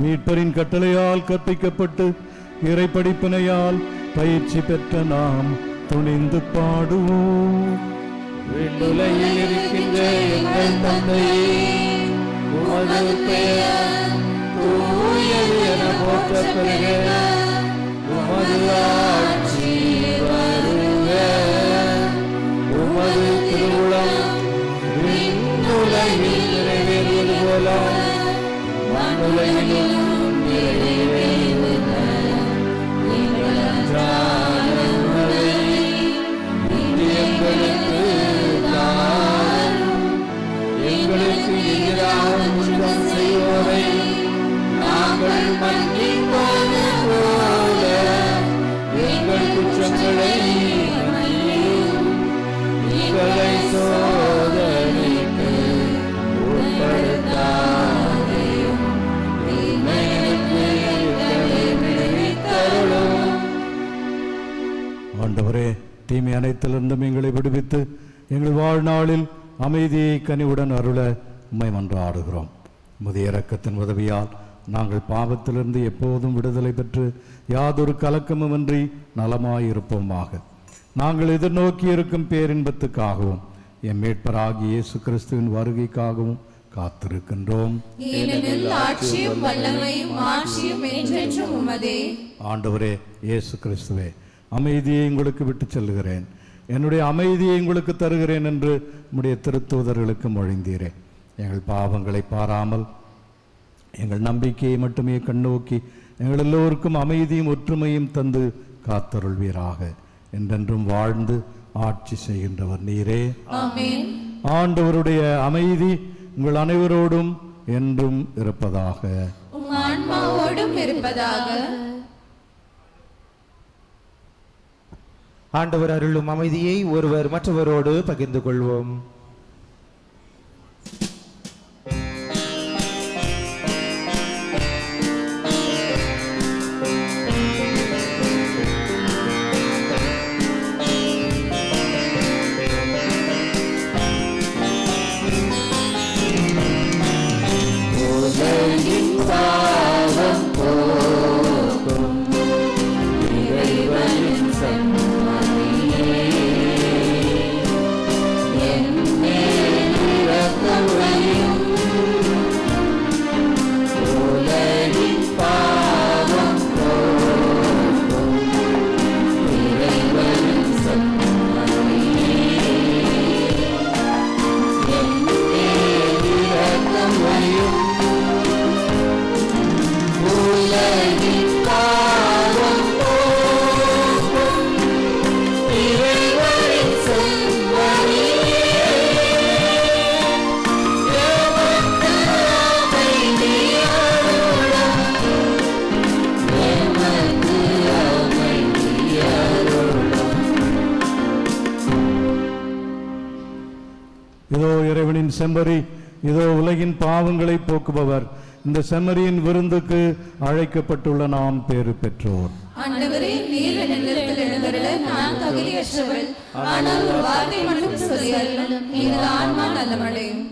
மீட்பரின் கட்டளையால் கற்பிக்கப்பட்டு இறை படிப்பினையால் பயிற்சி பெற்ற நாம் துணிந்து பாடுவோம். விண்ணுலகில் இருக்கின்ற எங்கள் தந்தையே, உமது பெயர் தூயது என போற்றப் பெறுக. உமது ஆட்சி வருக. உமது திருவுளம் விண்ணுலகில் நிறைவேறுவது போல மண்ணுலகிலும் நிறைவேறுக. எங்கள் அன்றாட உணவை இன்று எங்களுக்கு தாரும். எங்களுக்கு எதிராக குற்றம் செய்வோரை நாங்கள் மன்னிப்பது போல எங்கள் குற்றங்களை மன்னியும். எங்களை சோதனைக்கு உட்படுத்தாதேயும், தீமையிலிருந்து எங்களை விடுவித்தருளும். ஆண்டவரே, தீமை அனைத்திலிருந்தும் எங்களை விடுவித்து எங்கள் வாழ்நாளில் அமைதியை கனிவுடன் அருள உம்மை மன்றாடுகிறோம். உமது இரக்கத்தின் உதவியால் நாங்கள் பாவத்திலிருந்து எப்போதும் விடுதலை பெற்று யாதொரு கலக்கமுமின்றி நலமாயிருப்போமாக. நாங்கள் எதிர்நோக்கி இருக்கும் பேரின்பத்துக்காகவும் எம் மீட்பராகிய இயேசு கிறிஸ்துவின் வருகைக்காகவும் காத்திருக்கின்றோம். ஏனெனில் ஆட்சியும் வல்லமையும் மாட்சியும் என்றென்றும் உமதே. ஆண்டவரே இயேசு கிறிஸ்துவே, அமைதியை உங்களுக்கு விட்டு செல்லுகிறேன், என்னுடைய அமைதியை உங்களுக்கு தருகிறேன் என்று உம்முடைய திருத்தூதர்களுக்கு மொழிந்தீரே. எங்கள் பாவங்களை பாராமல் எங்கள் நம்பிக்கையை மட்டுமே கண்ணோக்கி எங்கள் எல்லோருக்கும் அமைதியும் ஒற்றுமையும் தந்து காத்தருள்வீராக. என்றென்றும் வாழ்ந்து ஆட்சி செய்கின்றவர் நீரே. ஆமென். ஆண்டவருடைய அமைதி உங்கள் அனைவரோடும் என்றும் இருப்பதாக. உம் ஆன்மாவோடும் இருப்பதாக. ஆண்டவர் அருளும் அமைதியை ஒருவர் மற்றவரோடு பகிர்ந்து கொள்வோம். உலகின் பாவம் போக்கும் இறைவனின் செம்மறியே, என் இறைவனின் செம்மறி, இதோ உலகின் பாவங்களை போக்குபவர். இந்த செம்மறியின் விருந்துக்கு அழைக்கப்பட்டுள்ள நாம் பேறு பெற்றோர். ஆண்டவரே, நீர் என்னிடத்தில் எழுந்தருள நான் தகுதியற்றவள். ஆனால் ஒரு வார்த்தை மட்டும் சொல்லி அருளும், எனது ஆன்மா நலமடையும்.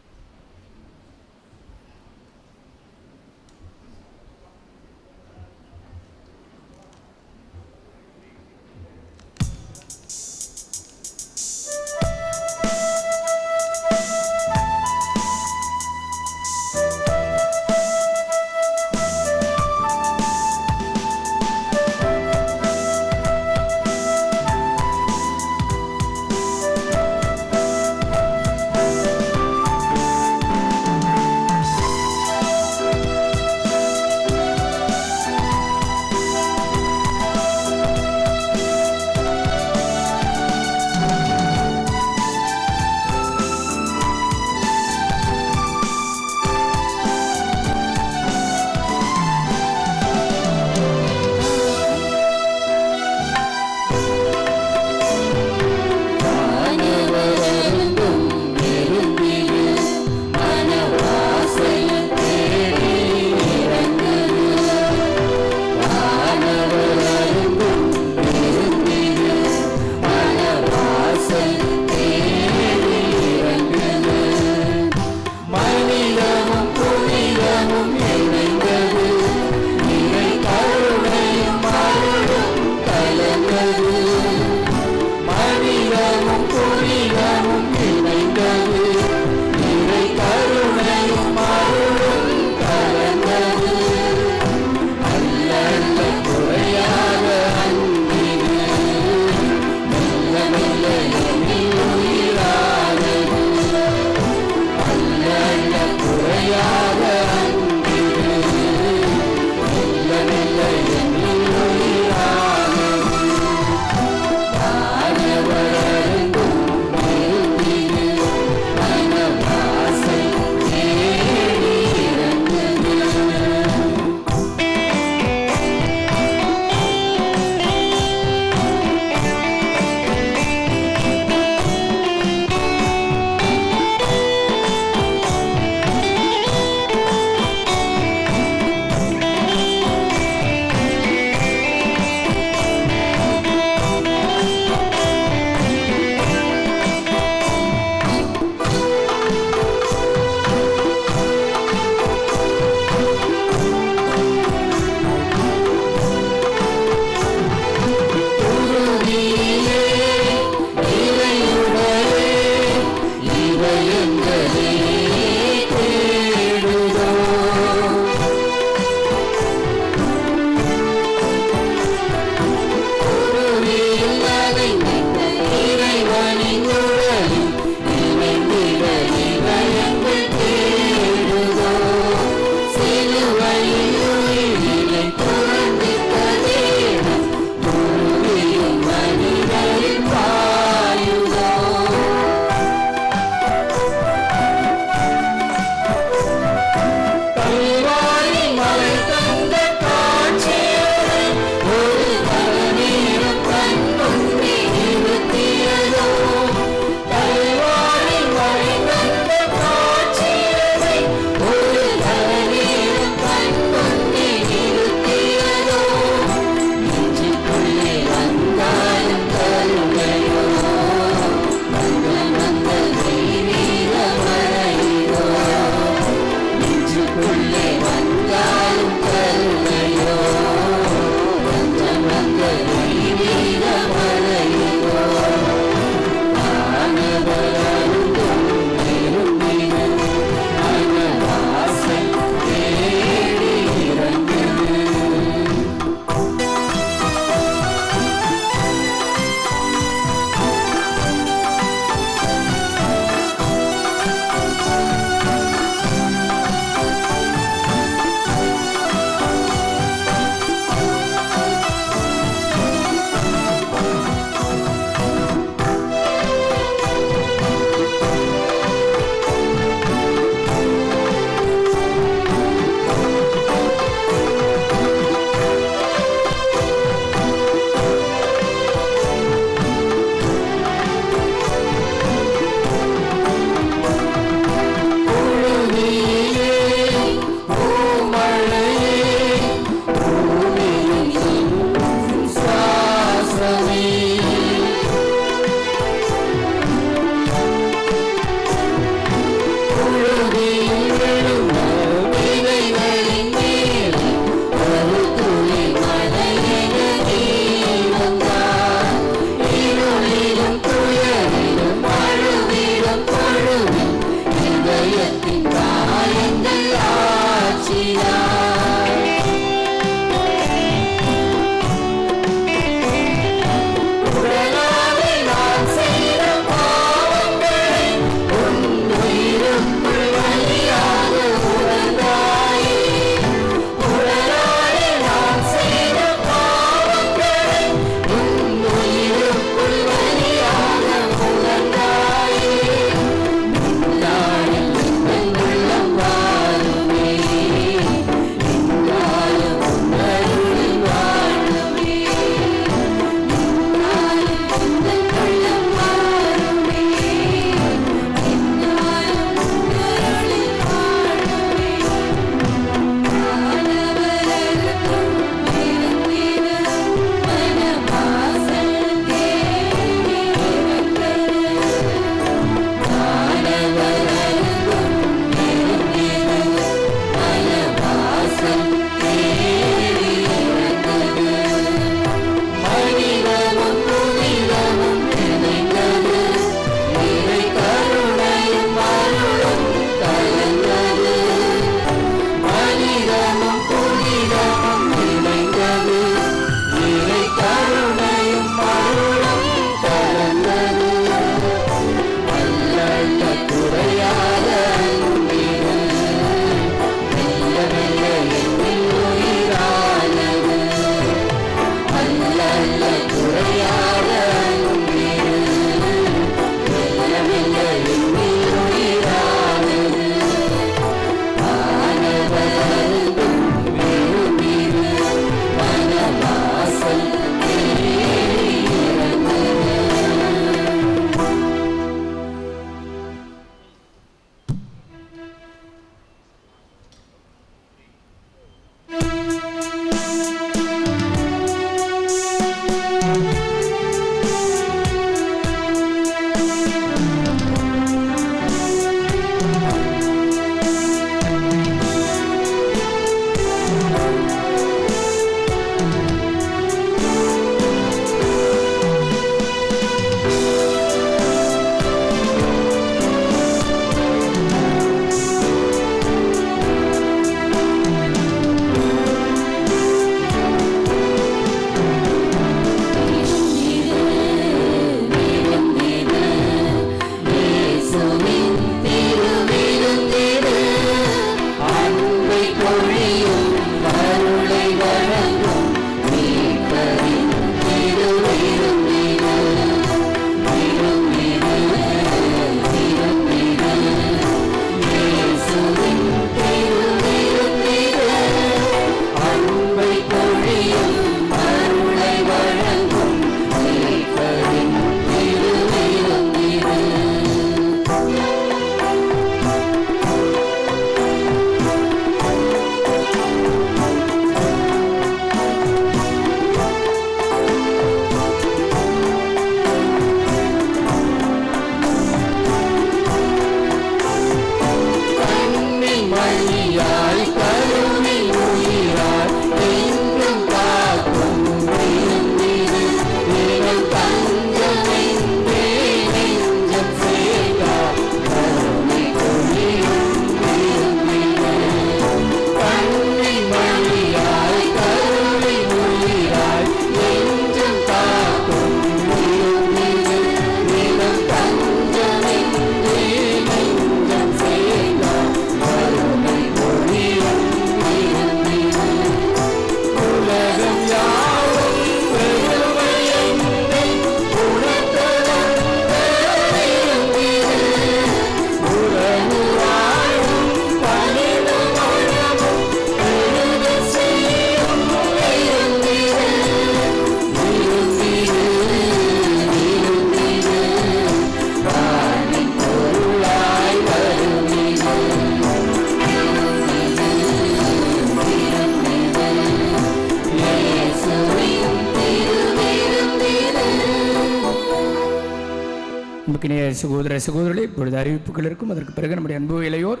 நமக்கினிய சகோதர சகோதரர்களே, இப்பொழுது அறிவிப்புகள் இருக்கும். அதற்கு பிறகு நம்முடைய அன்பு இளையோர்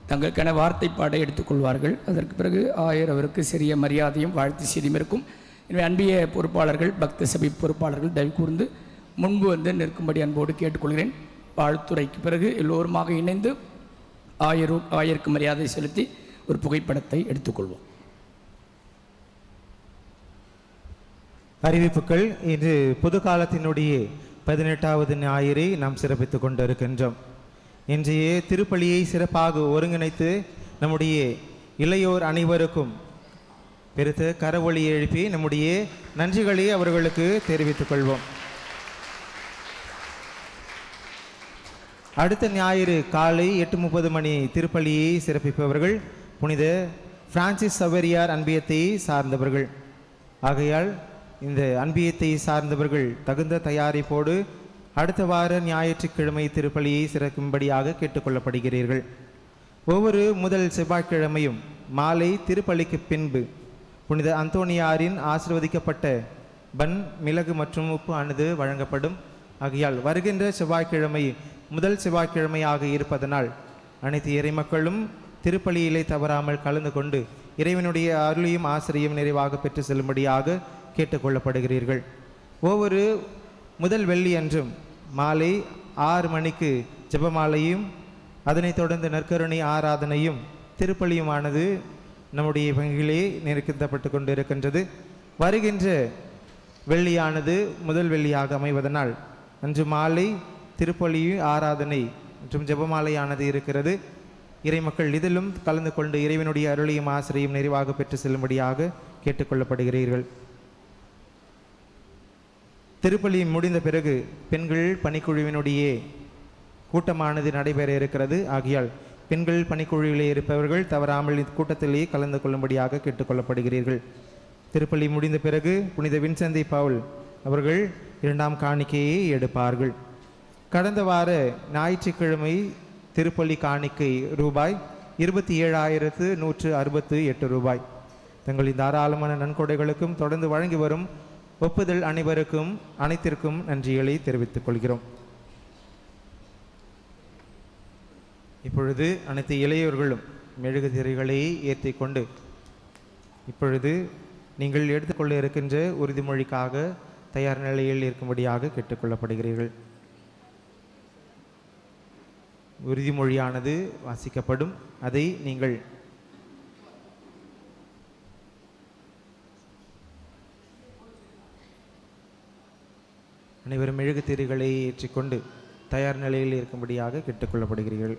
தங்களுக்கான வார்த்தை பாடை எடுத்துக்கொள்வார்கள். அதற்கு பிறகு ஆயர் அவருக்கு சிறிய மரியாதையும் வாழ்த்து செய்தியும் இருக்கும். எனவே அன்பிய பொறுப்பாளர்கள், பக்த சபை பொறுப்பாளர்கள் தயவு கூர்ந்து முன்பு வந்து நிற்கும்படி அன்போடு கேட்டுக்கொள்கிறேன். வாழ்த்துறைக்கு பிறகு எல்லோருமாக இணைந்து ஆயருக்கு மரியாதை செலுத்தி ஒரு புகைப்படத்தை எடுத்துக்கொள்வோம். அறிவிப்புகள். இன்று புது காலத்தினுடைய 18வது ஞாயிறை நாம் சிறப்பித்துக் கொண்டிருக்கின்றோம். இன்றைய திருப்பலியை சிறப்பாக ஒருங்கிணைத்து நம்முடைய இளையோர் அனைவருக்கும் பெருத்த கரவொலியை எழுப்பி நம்முடைய நன்றிகளை அவர்களுக்கு தெரிவித்துக் கொள்வோம். அடுத்த ஞாயிறு காலை 8:30 மணி திருப்பலியை சிறப்பிப்பவர்கள் புனித பிரான்சிஸ் சவேரியார் அன்பியத்தை சார்ந்தவர்கள். ஆகையால் இந்த அன்பியத்தை சார்ந்தவர்கள் தகுந்த தயாரிப்போடு அடுத்த வார ஞாயிற்றுக்கிழமை திருப்பலியை சிறக்கும்படியாக கேட்டுக்கொள்ளப்படுகிறீர்கள். ஒவ்வொரு முதல் செவ்வாய்க்கிழமையும் மாலை திருப்பலிக்கு பின்பு புனித அந்தோனியாரின் ஆசீர்வதிக்கப்பட்ட பன், மிளகு மற்றும் உப்பு ஆனது வழங்கப்படும். ஆகையால் வருகின்ற செவ்வாய்க்கிழமை முதல் செவ்வாய்க்கிழமையாக இருப்பதனால் அனைத்து இறைமக்களும் திருப்பலியிலே தவறாமல் கலந்து கொண்டு இறைவனுடைய அருளையும் ஆசிரியம் நிறைவாக பெற்று செல்லும்படியாக கேட்டுக்கொள்ளப்படுகிறீர்கள். ஒவ்வொரு முதல் வெள்ளி அன்றும் மாலை 6 மணிக்கு ஜெபமாலையும் அதனைத் தொடர்ந்து நற்கருணை ஆராதனையும் திருப்பலியுமானது நம்முடைய வங்கியிலே நிறுத்தப்பட்டு கொண்டு இருக்கின்றது. வருகின்ற வெள்ளியானது முதல் வெள்ளியாக அமைவதனால் அன்று மாலை திருப்பலி ஆராதனை மற்றும் ஜெபமாலையானது இருக்கிறது. இறைமக்கள் இதிலும் கலந்து கொண்டு இறைவனுடைய அருளையும் ஆசிரியம் நிறைவாக பெற்று செல்லும்படியாக கேட்டுக்கொள்ளப்படுகிறீர்கள். திருப்பலி முடிந்த பிறகு பெண்கள் பணிக்குழுவினுடைய கூட்டமானது நடைபெற இருக்கிறது. ஆகையால் பெண்கள் பணிக்குழுவிலே இருப்பவர்கள் தவறாமல் கூட்டத்திலேயே கலந்து கொள்ளும்படியாக கேட்டுக்கொள்ளப்படுகிறீர்கள். திருப்பலி முடிந்த பிறகு புனித வின்செந்தை பவுல் அவர்கள் 2ஆம் காணிக்கையை எடுப்பார்கள். கடந்த வார ஞாயிற்றுக்கிழமை திருப்பலி காணிக்கை ரூபாய் 27,168 ரூபாய். தங்களின் தாராளமான நன்கொடைகளுக்கும் தொடர்ந்து வழங்கி வரும் ஒப்புதல் அனைவருக்கும் அனைத்திற்கும் நன்றிகளை தெரிவித்துக் கொள்கிறோம். இப்பொழுது அனைத்து இளையோர்களும் மெழுகுதிரைகளை ஏற்றி கொண்டு இப்பொழுது நீங்கள் எடுத்துக்கொள்ள இருக்கின்ற உறுதிமொழிக்காக தயார் நிலையில் இருக்கும்படியாக கேட்டுக்கொள்ளப்படுகிறீர்கள். உறுதிமொழியானது வாசிக்கப்படும். அதை நீங்கள் அனைவரும் மெழுகுதிரிகளை ஏற்றிக்கொண்டு தயார் நிலையில் இருக்கும்படியாக கேட்டுக்கொள்ளப்படுகிறீர்கள்.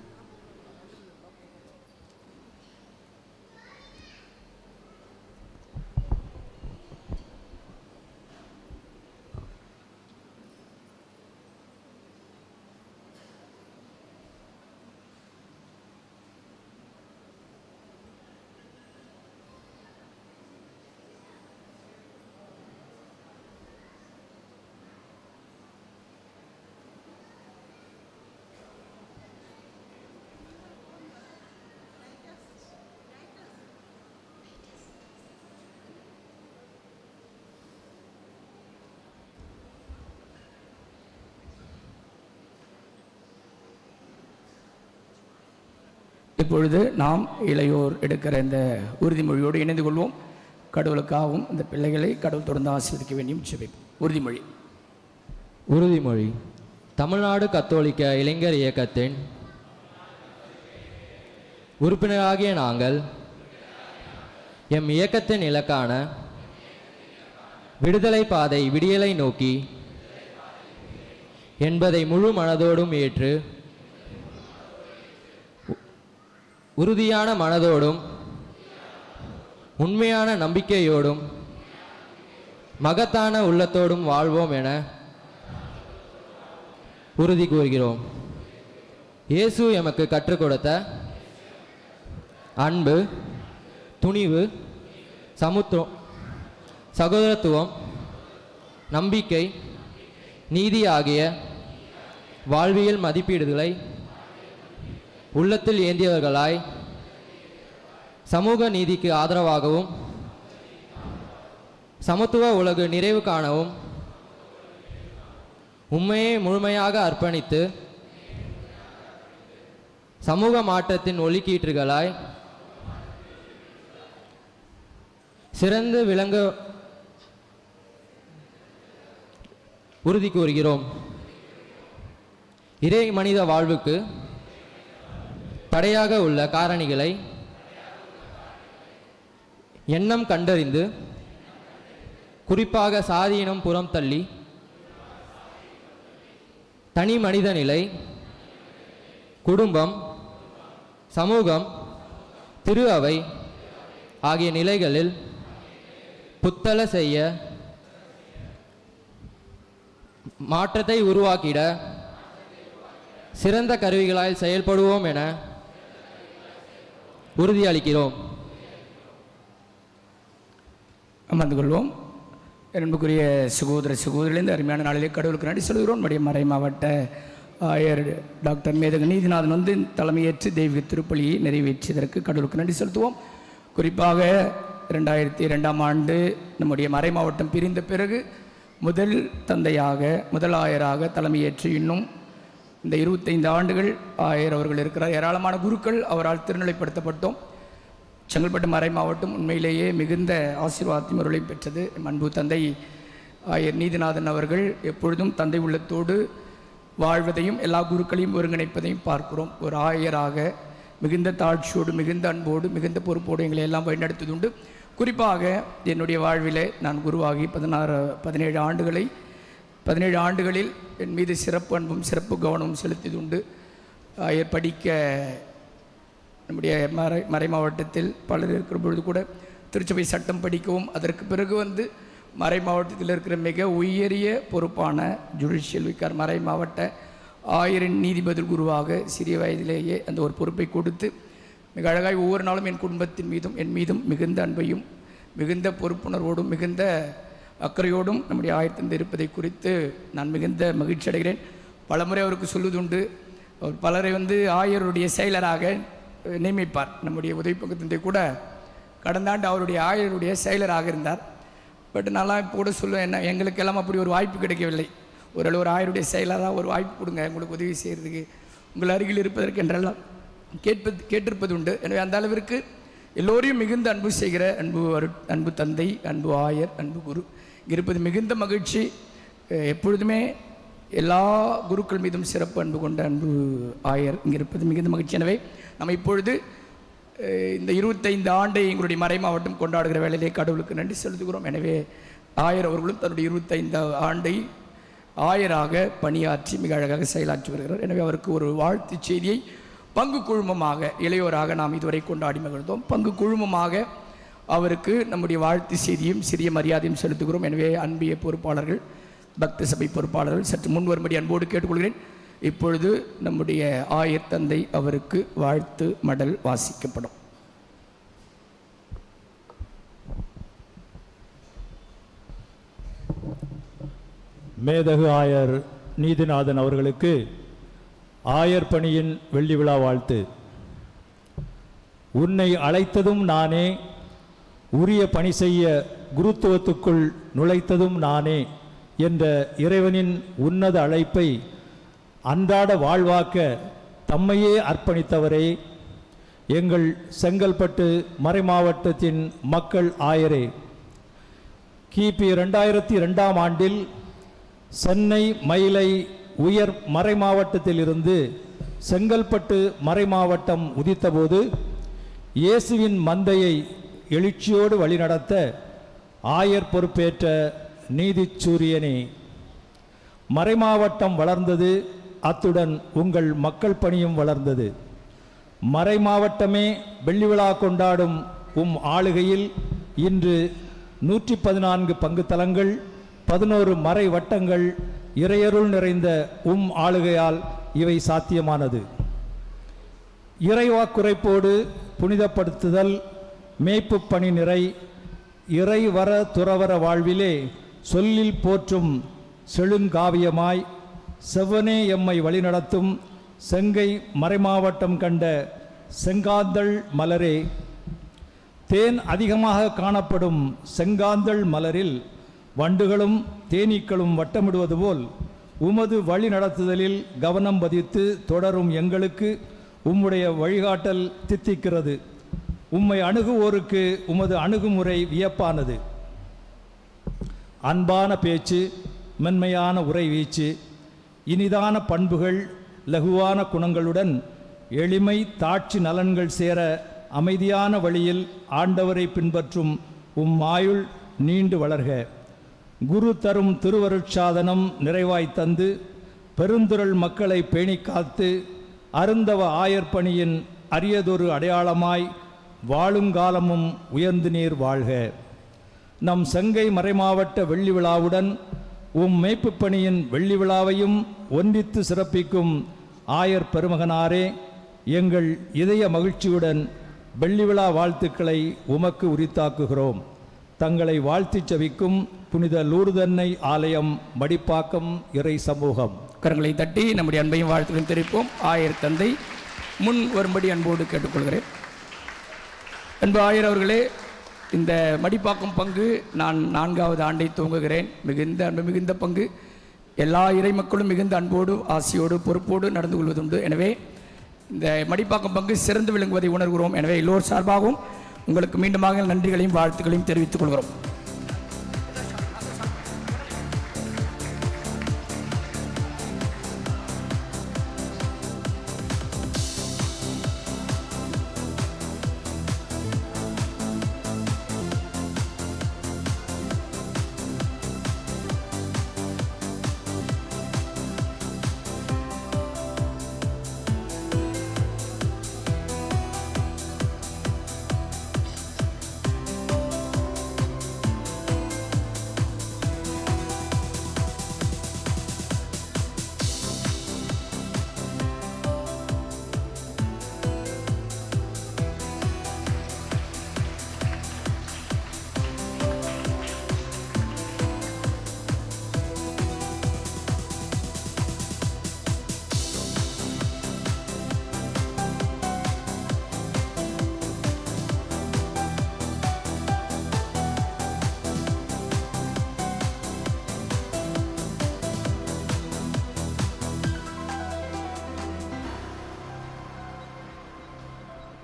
இப்பொழுது நாம் இளையோர் எடுக்கிற இந்த உறுதிமொழியோடு இணைந்து கொள்வோம். கடவுளுக்காகவும் இந்த பிள்ளைகளை கடவுள் தொடர்ந்து ஆசீர்வதிக்க வேண்டியும் ஜெபிப்போம். உறுதிமொழி. உறுதிமொழி. தமிழ்நாடு கத்தோலிக்க இளைஞர் இயக்கத்தின் உறுப்பினராகிய நாங்கள் எம் இயக்கத்தின் இலக்கான விடுதலை பாதை விடியலை நோக்கி என்பதை முழு மனதோடும் ஏற்று உறுதியான மனதோடும் உண்மையான நம்பிக்கையோடும் மகத்தான உள்ளத்தோடும் வாழ்வோம் என உறுதி கூறுகிறோம். இயேசு எமக்கு கற்றுக் கொடுத்த அன்பு, துணிவு, சகோதரத்துவம், நம்பிக்கை, நீதி ஆகிய வாழ்வியல் மதிப்பீடுகளை உள்ளத்தில் ஏந்தியவர்களாய் சமூக நீதிக்கு ஆதரவாகவும் சமத்துவ உலகு நிறைவு காணவும் உம்மையே முழுமையாக அர்ப்பணித்து சமூக மாற்றத்தின் ஒளிக்கீற்றுகளாய் சிறந்து விளங்க உறுதி கூறுகிறோம். இறை மனித வாழ்வுக்கு தடையாக உள்ள காரணிகளை எண்ணம் கண்டறிந்து குறிப்பாக சாதியினம் புறம் தள்ளி தனி மனித நிலை, குடும்பம், சமூகம், திரு அவை ஆகிய நிலைகளில் புத்தள செய்ய மாற்றத்தை உருவாக்கிட சிறந்த கருவிகளால் செயல்படுவோம் என உறுதியளிக்கிறோம். அமர்ந்து கொள்வோம். அன்புக்குரிய சகோதர சகோதரிகளின் அருமையான நாளிலே கடவுளுக்கு நன்றி சொல்கிறோம். நம்முடைய மறை மாவட்ட ஆயர் டாக்டர் மேதக நீதிநாதன் வந்து தலைமையேற்று தெய்வீக திருப்பலியை நிறைவேற்றியதற்கு கடவுளுக்கு நன்றி செலுத்துவோம். குறிப்பாக 2002ஆம் ஆண்டு நம்முடைய மறை மாவட்டம் பிரிந்த பிறகு முதல் தந்தையாக, முதல் ஆயராக தலைமையேற்று இன்னும் இந்த 25 ஆண்டுகள் ஆயர் அவர்கள் இருக்கிறார். ஏராளமான குருக்கள் அவரால் திருநிலைப்படுத்தப்பட்டோம். செங்கல்பட்டு மறை மாவட்டம் உண்மையிலேயே மிகுந்த ஆசீர்வாதத்தையும் அருளையும் பெற்றது. அன்பு தந்தை ஆயர் நீதிநாதன் அவர்கள் எப்பொழுதும் தந்தை உள்ளத்தோடு வாழ்வதையும் எல்லா குருக்களையும் ஒருங்கிணைப்பதையும் பார்க்கிறோம். ஒரு ஆயராக மிகுந்த தாழ்ச்சியோடு, மிகுந்த அன்போடு, மிகுந்த பொறுப்போடு எங்களை எல்லாம் வழிநடத்துவதுண்டு. குறிப்பாக என்னுடைய வாழ்விலே நான் குருவாகி 17 ஆண்டுகளில் என் மீது சிறப்பு அன்பும் சிறப்பு கவனமும் செலுத்தியதுண்டு. ஆயர் படிக்க நம்முடைய மறை மாவட்டத்தில் பலர் இருக்கிற பொழுது கூட திருச்சபை சட்டம் படிக்கவும், அதற்கு பிறகு வந்து மறை மாவட்டத்தில் இருக்கிற மிக உயரிய பொறுப்பான ஜுடிஷியல் விக்கார் மறை மாவட்ட ஆயரின் நீதிபதி குருவாக சிறிய வயதிலேயே அந்த ஒரு பொறுப்பை கொடுத்து மிக அழகாய் ஒவ்வொரு நாளும் என் குடும்பத்தின் மீதும் என் மீதும் மிகுந்த அன்பையும் மிகுந்த பொறுப்புணர்வோடும் மிகுந்த அக்கறையோடும் நம்முடைய ஆயத்தந்தை இருப்பதை குறித்து நான் மிகுந்த மகிழ்ச்சி அடைகிறேன். பலமுறை அவருக்கு சொல்லுதுண்டு. அவர் பலரை வந்து ஆயருடைய செயலராக நியமிப்பார். நம்முடைய உதவி பக்கத்திலே கூட கடந்த ஆண்டு அவருடைய ஆயருடைய செயலராக இருந்தார். பட் நான்லாம் இப்போ கூட சொல்லுவேன், என்ன எங்களுக்கெல்லாம் அப்படி ஒரு வாய்ப்பு கிடைக்கவில்லை. ஒரு ஆயருடைய செயலராக ஒரு வாய்ப்பு கொடுங்க, உங்களுக்கு உதவி செய்கிறதுக்கு, உங்கள் அருகில் இருப்பதற்கு என்றெல்லாம் கேட்டிருப்பது உண்டு. எனவே அந்த அளவிற்கு எல்லோரையும் மிகுந்த அன்பு செய்கிற அன்பு தந்தை, அன்பு ஆயர், அன்பு குரு இருப்பது மிகுந்த மகிழ்ச்சி. எப்பொழுதுமே எல்லா குருக்கள் மீதும் சிறப்பு அன்பு கொண்ட அன்பு ஆயர் இங்கே இருப்பது மிகுந்த மகிழ்ச்சி. எனவே நம்ம இப்பொழுது இந்த 25 ஆண்டை எங்களுடைய மறை மாவட்டம் கொண்டாடுகிற வேளையிலே கடவுளுக்கு நன்றி செலுத்துகிறோம். எனவே ஆயர் அவர்களும் தன்னுடைய 25 ஆண்டை ஆயராக பணியாற்றி மிக அழகாக செயலாற்றி வருகிறார். எனவே அவருக்கு ஒரு வாழ்த்து செய்தியை பங்கு குழுமமாக, இளையோராக நாம் இதுவரை கொண்டாடி மகிழ்ந்தோம். பங்கு குழுமமாக அவருக்கு நம்முடைய வாழ்த்து செய்தியும் சிறிய மரியாதையும் செலுத்துகிறோம். எனவே அன்பிய பொறுப்பாளர்கள், பக்த சபை பொறுப்பாளர்கள் சற்று முன் வரும்படி அன்போடு கேட்டுக்கொள்கிறேன். இப்பொழுது நம்முடைய ஆயர் தந்தை அவருக்கு வாழ்த்து மடல் வாசிக்கப்படும். மேதகு ஆயர் நீதிநாதன் அவர்களுக்கு ஆயர் பணியின் வெள்ளி விழா வாழ்த்து. உன்னை அழைத்ததும் நானே, உரிய பணி செய்ய குருத்துவத்துக்குள் நுழைத்ததும் நானே என்ற இறைவனின் உன்னத அழைப்பை அன்றாட வாழ்வாக்க தம்மையே அர்ப்பணித்தவரே, எங்கள் செங்கல்பட்டு மறை மாவட்டத்தின் மக்கள் ஆயரே, கிபி 2002ஆம் ஆண்டில் சென்னை மயிலை உயர் மறை மாவட்டத்திலிருந்து செங்கல்பட்டு மறை மாவட்டம் உதித்தபோது இயேசுவின் மந்தையை எழுச்சியோடு வழிநடத்த ஆயர் பொறுப்பேற்ற நீதிச்சூரியனே, மறைமாவட்டம் வளர்ந்தது, அத்துடன் உங்கள் மக்கள் பணியும் வளர்ந்தது. மறை மாவட்டமே வெள்ளி விழா கொண்டாடும் ஆளுகையில் இன்று 114 பங்கு தலங்கள், 11 மறை வட்டங்கள், இறையருள் நிறைந்த ஆளுகையால் இவை சாத்தியமானது. இறைவாக்குரைப்போடு புனிதப்படுத்துதல், மேய்ப்பு பணி நிறை, இறைவர துறவர வாழ்விலே சொல்லில் போற்றும் செழுங்காவியமாய் செவ்வனே எம்மை வழிநடத்தும் செங்கை மறைமாவட்டம் கண்ட செங்காந்தள் மலரே, தேன் அதிகமாக காணப்படும் செங்காந்தள் மலரில் வண்டுகளும் தேனீக்களும் வட்டமிடுவது போல் உமது வழி நடத்துதலில் கவனம் பதித்து தொடரும் எங்களுக்கு உம்முடைய வழிகாட்டல் தித்திக்கிறது. உம்மை அணுகுவோருக்கு உமது அணுகுமுறை வியப்பானது. அன்பான பேச்சு, மென்மையான உரை வீச்சு, இனிதான பண்புகள், லகுவான குணங்களுடன் எளிமை தாட்சி நலன்கள் சேர அமைதியான வழியில் ஆண்டவரை பின்பற்றும் உம் ஆயுள் நீண்டு வளர்க. குரு தரும் திருவருட்சாதனம் நிறைவாய் தந்து பெருந்துரல் மக்களை பேணி காத்து அருந்தவ ஆயர்பணியின் அரியதொரு அடையாளமாய் வாழுங்காலமும் உயர்ந்து நீர் வாழ்க. நம் செங்கை மறைமாவட்ட வெள்ளி விழாவுடன் உம் மேய்ப்புப் பணியின் வெள்ளி விழாவையும் ஒன்றித்து சிறப்பிக்கும் ஆயர் பெருமகனாரே, எங்கள் இதய மகிழ்ச்சியுடன் வெள்ளி விழா வாழ்த்துக்களை உமக்கு உரித்தாக்குகிறோம். தங்களை வாழ்த்திச் செவிக்கும் புனித லூர்தன்னை ஆலயம், மடிப்பாக்கம் இறை சமூகம். கரங்களை தட்டி நம்முடைய அன்பையும் வாழ்த்துக்களையும் தெரிவிப்போம். ஆயர் தந்தை முன் வரும்படி அன்போடு கேட்டுக்கொள்கிறேன். அன்பு ஆயர் அவர்களே, இந்த மடிப்பாக்கம் பங்கு நான் 4வது ஆண்டை துவங்குகிறேன். மிகுந்த அன்பு மிகுந்த பங்கு. எல்லா இறை மக்களும் மிகுந்த அன்போடு ஆசையோடு பொறுப்போடு நடந்து கொள்வதுண்டு. எனவே இந்த மடிப்பாக்கம் பங்கு சிறந்து விளங்குவதை உணர்கிறோம். எனவே எல்லோர் சார்பாகவும் உங்களுக்கு மீண்டுமாக நன்றிகளையும் வாழ்த்துக்களையும் தெரிவித்துக் கொள்கிறோம்.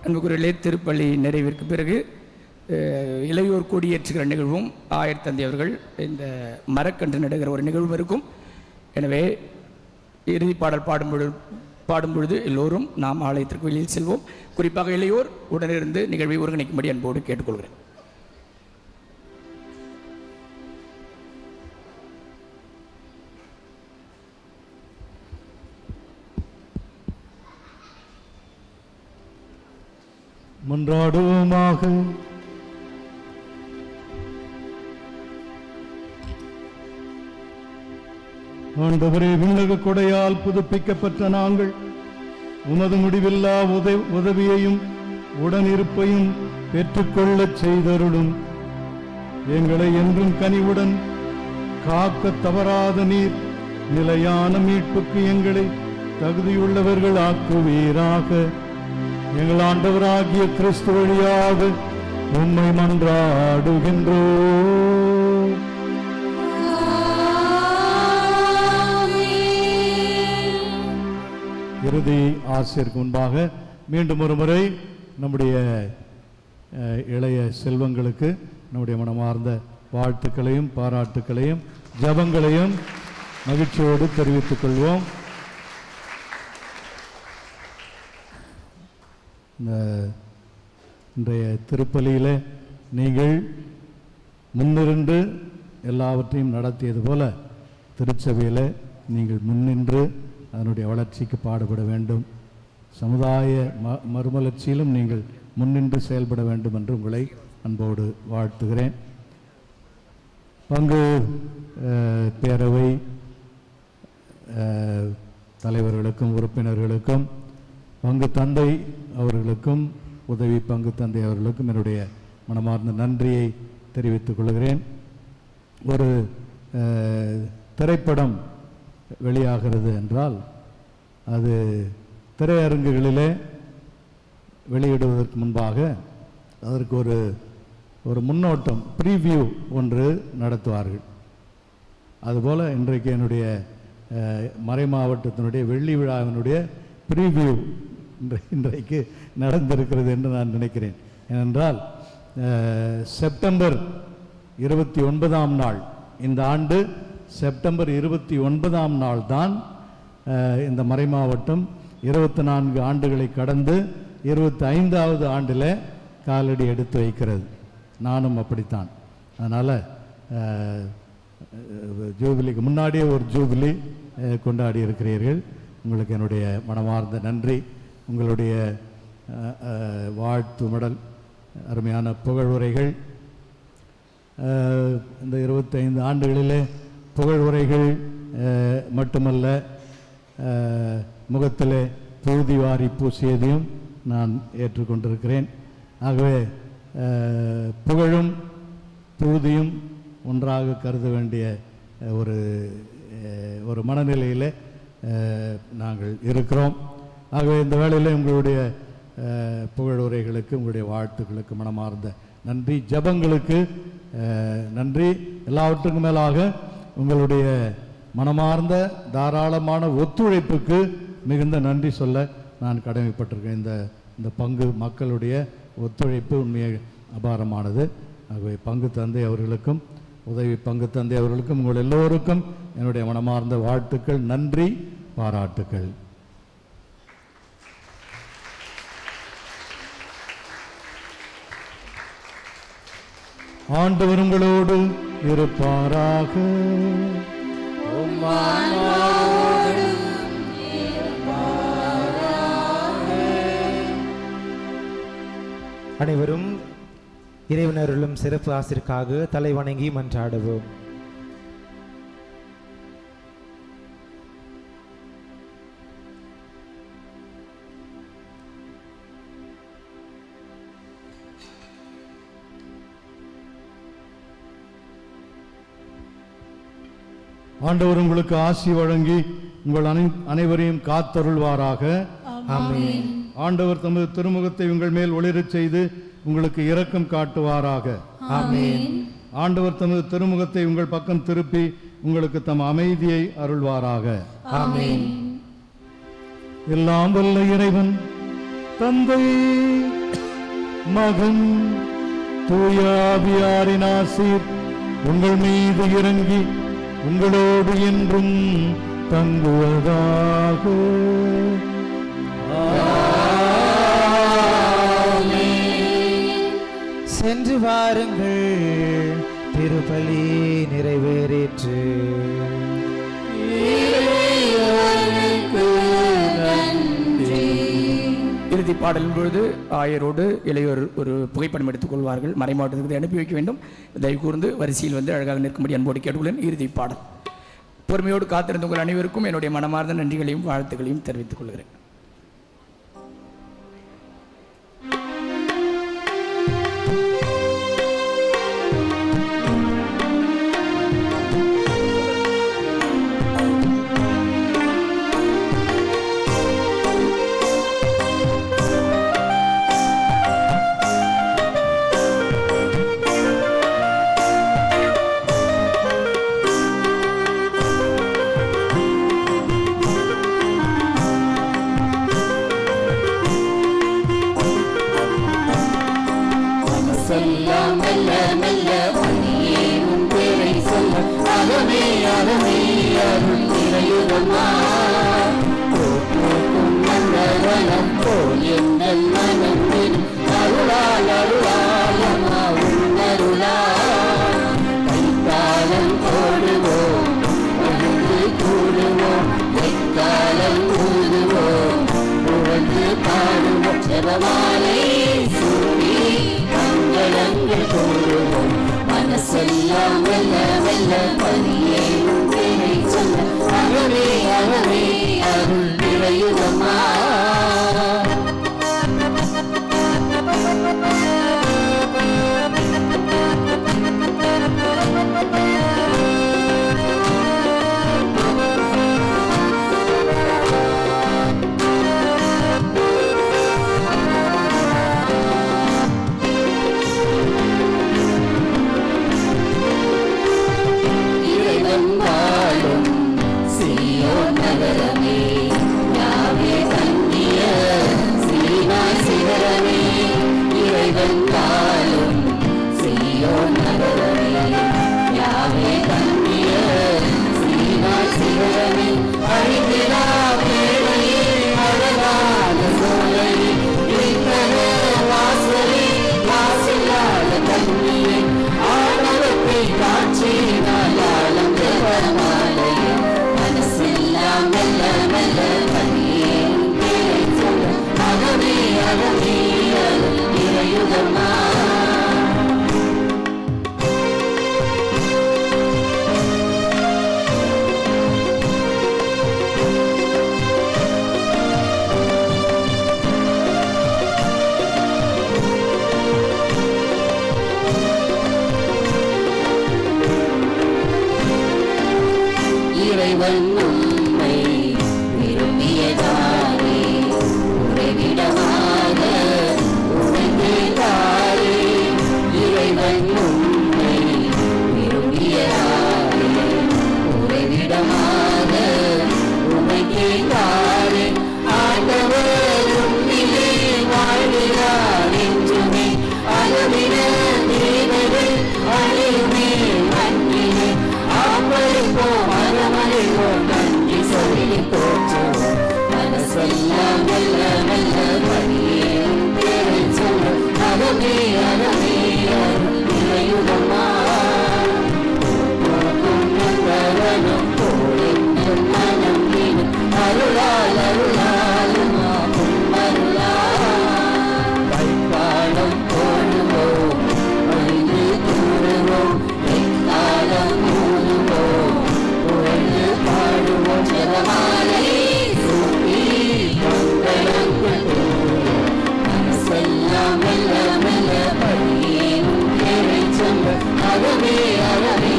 அன்புக்குரியலே, திருப்பலி நிறைவிற்கு பிறகு இளையோர் கொடியேற்றுகிற நிகழ்வும் ஆயர் தந்தை அவர்கள் இந்த மரக்கன்று நடுகிற ஒரு நிகழ்வும் இருக்கும். எனவே இறுதி பாடல் பாடும் பொழுது எல்லோரும் நாம் ஆலயத்திற்கு வெளியில் செல்வோம். குறிப்பாக இளையோர் உடனிருந்து நிகழ்வை ஒருங்கிணைக்கும்படி அன்போடு கேட்டுக்கொள்கிறேன். மன்றாடுவோமாக. ஆண்டவரே, விண்ணக கொடையால் புதுப்பிக்கப்பட்ட நாங்கள் உமது முடிவில்லா உதவியையும் உடனிருப்பையும் பெற்றுக்கொள்ளச் செய்தருளும். எங்களை என்றும் கனிவுடன் காக்க தவறாத நீர் நிலையான மீட்புக்கு எங்களை தகுதியுள்ளவர்கள் ஆக்குவீராக. எங்கள் ஆண்டவராகிய கிறிஸ்து வழியாக உம்மை மன்றாடுகின்றோம். இறுதி ஆசிரியருக்கு முன்பாக மீண்டும் ஒரு முறை நம்முடைய இளைய செல்வங்களுக்கு நம்முடைய மனமார்ந்த வாழ்த்துக்களையும் பாராட்டுக்களையும் ஜபங்களையும் மகிழ்ச்சியோடு தெரிவித்துக் கொள்வோம். இன்றைய திருப்பலியில் நீங்கள் முன்னிருந்து எல்லாவற்றையும் நடத்தியது போல திருச்சபையில் நீங்கள் முன்னின்று அதனுடைய வளர்ச்சிக்கு பாடுபட வேண்டும். சமுதாய மறுமலர்ச்சியிலும் நீங்கள் முன்னின்று செயல்பட வேண்டும் என்று உங்களை அன்போடு வாழ்த்துகிறேன். பங்கு பேரவை தலைவர்களுக்கும் உறுப்பினர்களுக்கும் பங்கு தந்தை அவர்களுக்கும் உதவி பங்கு தந்தை அவர்களுக்கும் என்னுடைய மனமார்ந்த நன்றியை தெரிவித்துக் கொள்கிறேன். ஒரு திரைப்படம் வெளியாகிறது என்றால் அது திரையரங்குகளிலே வெளியிடுவதற்கு முன்பாக அதற்கு ஒரு முன்னோட்டம் ப்ரீவியூ ஒன்று நடத்துவார்கள். அதுபோல் இன்றைக்கு என்னுடைய மறை மாவட்டத்தினுடைய வெள்ளி விழாவினுடைய ப்ரீவியூ இன்றைக்கு நடந்திருக்கிறது என்று நான் நினைக்கிறேன். ஏனென்றால் செப்டம்பர் 29ஆம் நாள், இந்த ஆண்டு செப்டம்பர் 29ஆம் நாள் தான் இந்த மறை மாவட்டம் 24 ஆண்டுகளை கடந்து 25வது ஆண்டில் காலடி எடுத்து வைக்கிறது. நானும் அப்படித்தான். அதனால் ஜூபிலிக்கு முன்னாடியே ஒரு ஜூபிலி கொண்டாடி இருக்கிறீர்கள். உங்களுக்கு என்னுடைய மனமார்ந்த நன்றி. உங்களுடைய வாழ்த்து மடல், அருமையான புகழுரைகள், இந்த 25 ஆண்டுகளிலே புகழுரைகள் மட்டுமல்ல, முகத்திலே புழுதி வாரி பூசியதையும் நான் ஏற்றுக்கொண்டிருக்கிறேன். ஆகவே புகழும் புழுதியும் ஒன்றாக கருத வேண்டிய ஒரு மனநிலையில் நாங்கள் இருக்கிறோம். ஆகவே இந்த வேளையில் உங்களுடைய புகழுரைகளுக்கு, உங்களுடைய வாழ்த்துக்களுக்கு மனமார்ந்த நன்றி. ஜபங்களுக்கு நன்றி. எல்லாவற்றுக்கும் மேலாக உங்களுடைய மனமார்ந்த தாராளமான ஒத்துழைப்புக்கு மிகுந்த நன்றி சொல்ல நான் கடமைப்பட்டிருக்கேன். இந்த பங்கு மக்களுடைய ஒத்துழைப்பு உண்மையாக அபாரமானது. ஆகவே பங்கு தந்தை அவர்களுக்கும், உதவி பங்கு தந்தை அவர்களுக்கும், உங்கள் எல்லோருக்கும் என்னுடைய மனமார்ந்த வாழ்த்துக்கள், நன்றி, பாராட்டுக்கள். ஆண்டவர் உங்களோடு இருப்பாராக. அனைவரும் இறைவனருளும் சிறப்பு ஆசிற்காக தலை வணங்கி மன்றாடுவோம். ஆண்டவர் உங்களுக்கு ஆசி வழங்கி உங்கள் அனைவரையும் காத்தருள்வாராக. ஆமென். ஆண்டவர் தமது திருமுகத்தை உங்கள் மேல் ஒளிரச் செய்து உங்களுக்கு இரக்கம் காட்டுவாராக. ஆமென். ஆண்டவர் தமது திருமுகத்தை உங்கள் பக்கம் திருப்பி உங்களுக்கு தம் அமைதியை அருள்வாராக. ஆமென். எல்லாம் வல்ல இறைவன் தந்தை, மகன், தூய ஆவியாரின் ஆசீர் உங்கள் மீது இறங்கி உங்களோடு என்றும் தங்குவதாக. சென்று வாருங்கள், திருப்பலி நிறைவேறிற்று. இறுதி பாடலின் பொழுது ஆயரோடு இளையோர் ஒரு புகைப்படம் எடுத்துக் கொள்வார்கள். மறைமாவட்டத்துக்கு அனுப்பி வைக்க வேண்டும். தயவு கூர்ந்து வரிசையில் வந்து அழகாக நிற்கும்படி அன்போடு கேட்டுக்கொள்கிறேன். இறுதி பாடல். பொறுமையோடு காத்திருந்த உங்கள் அனைவருக்கும் என்னுடைய மனமார்ந்த நன்றிகளையும் வாழ்த்துக்களையும் தெரிவித்துக் கொள்கிறேன். இறைவன் வாழும் இறைவன் உம்மை விரும்பியதாலே உறைவிடமாக உறைந்தேதாலே இறைவன் உம்மை விரும்பியதாலே உறைவிடமாக உமைக்கேதாலே ஆண்டவர் உம்மிலே வாழ்கிறார் என்றுமே அளவிட தேவர்கள் அழியுமே மண்ணிலே ஆப்பரிப்போம் அறமறைப்போம் நன்றி சொல்லி போற்றுவோம் மனசெல்லாம் மெல்ல மெல்ல படியேறும் பேரை சொல்ல அறமே அறமே அருள் நிறையுதம்மா நந்தவனம் போலெங்கும் மனம் வீடு அருளால் அருளாலுமா அருளால் வைப்பாடம் போடுவோம் அழிந்து கூறுவோம் எக்காலம் மூடுவோம் புகழ்ந்து பாடுவோம் ஜெபமாலை சூட்டி மங்களங்கள் கூறுவோம் மனசெல்லாம் மெல்ல மெல்ல படியேறும் பேரை சொல்ல அறவே அறவே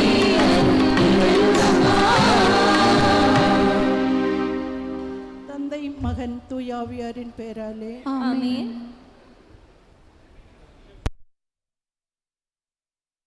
தந்தை மகன் தூயாவியாரின் பெயராலே ஆமென்.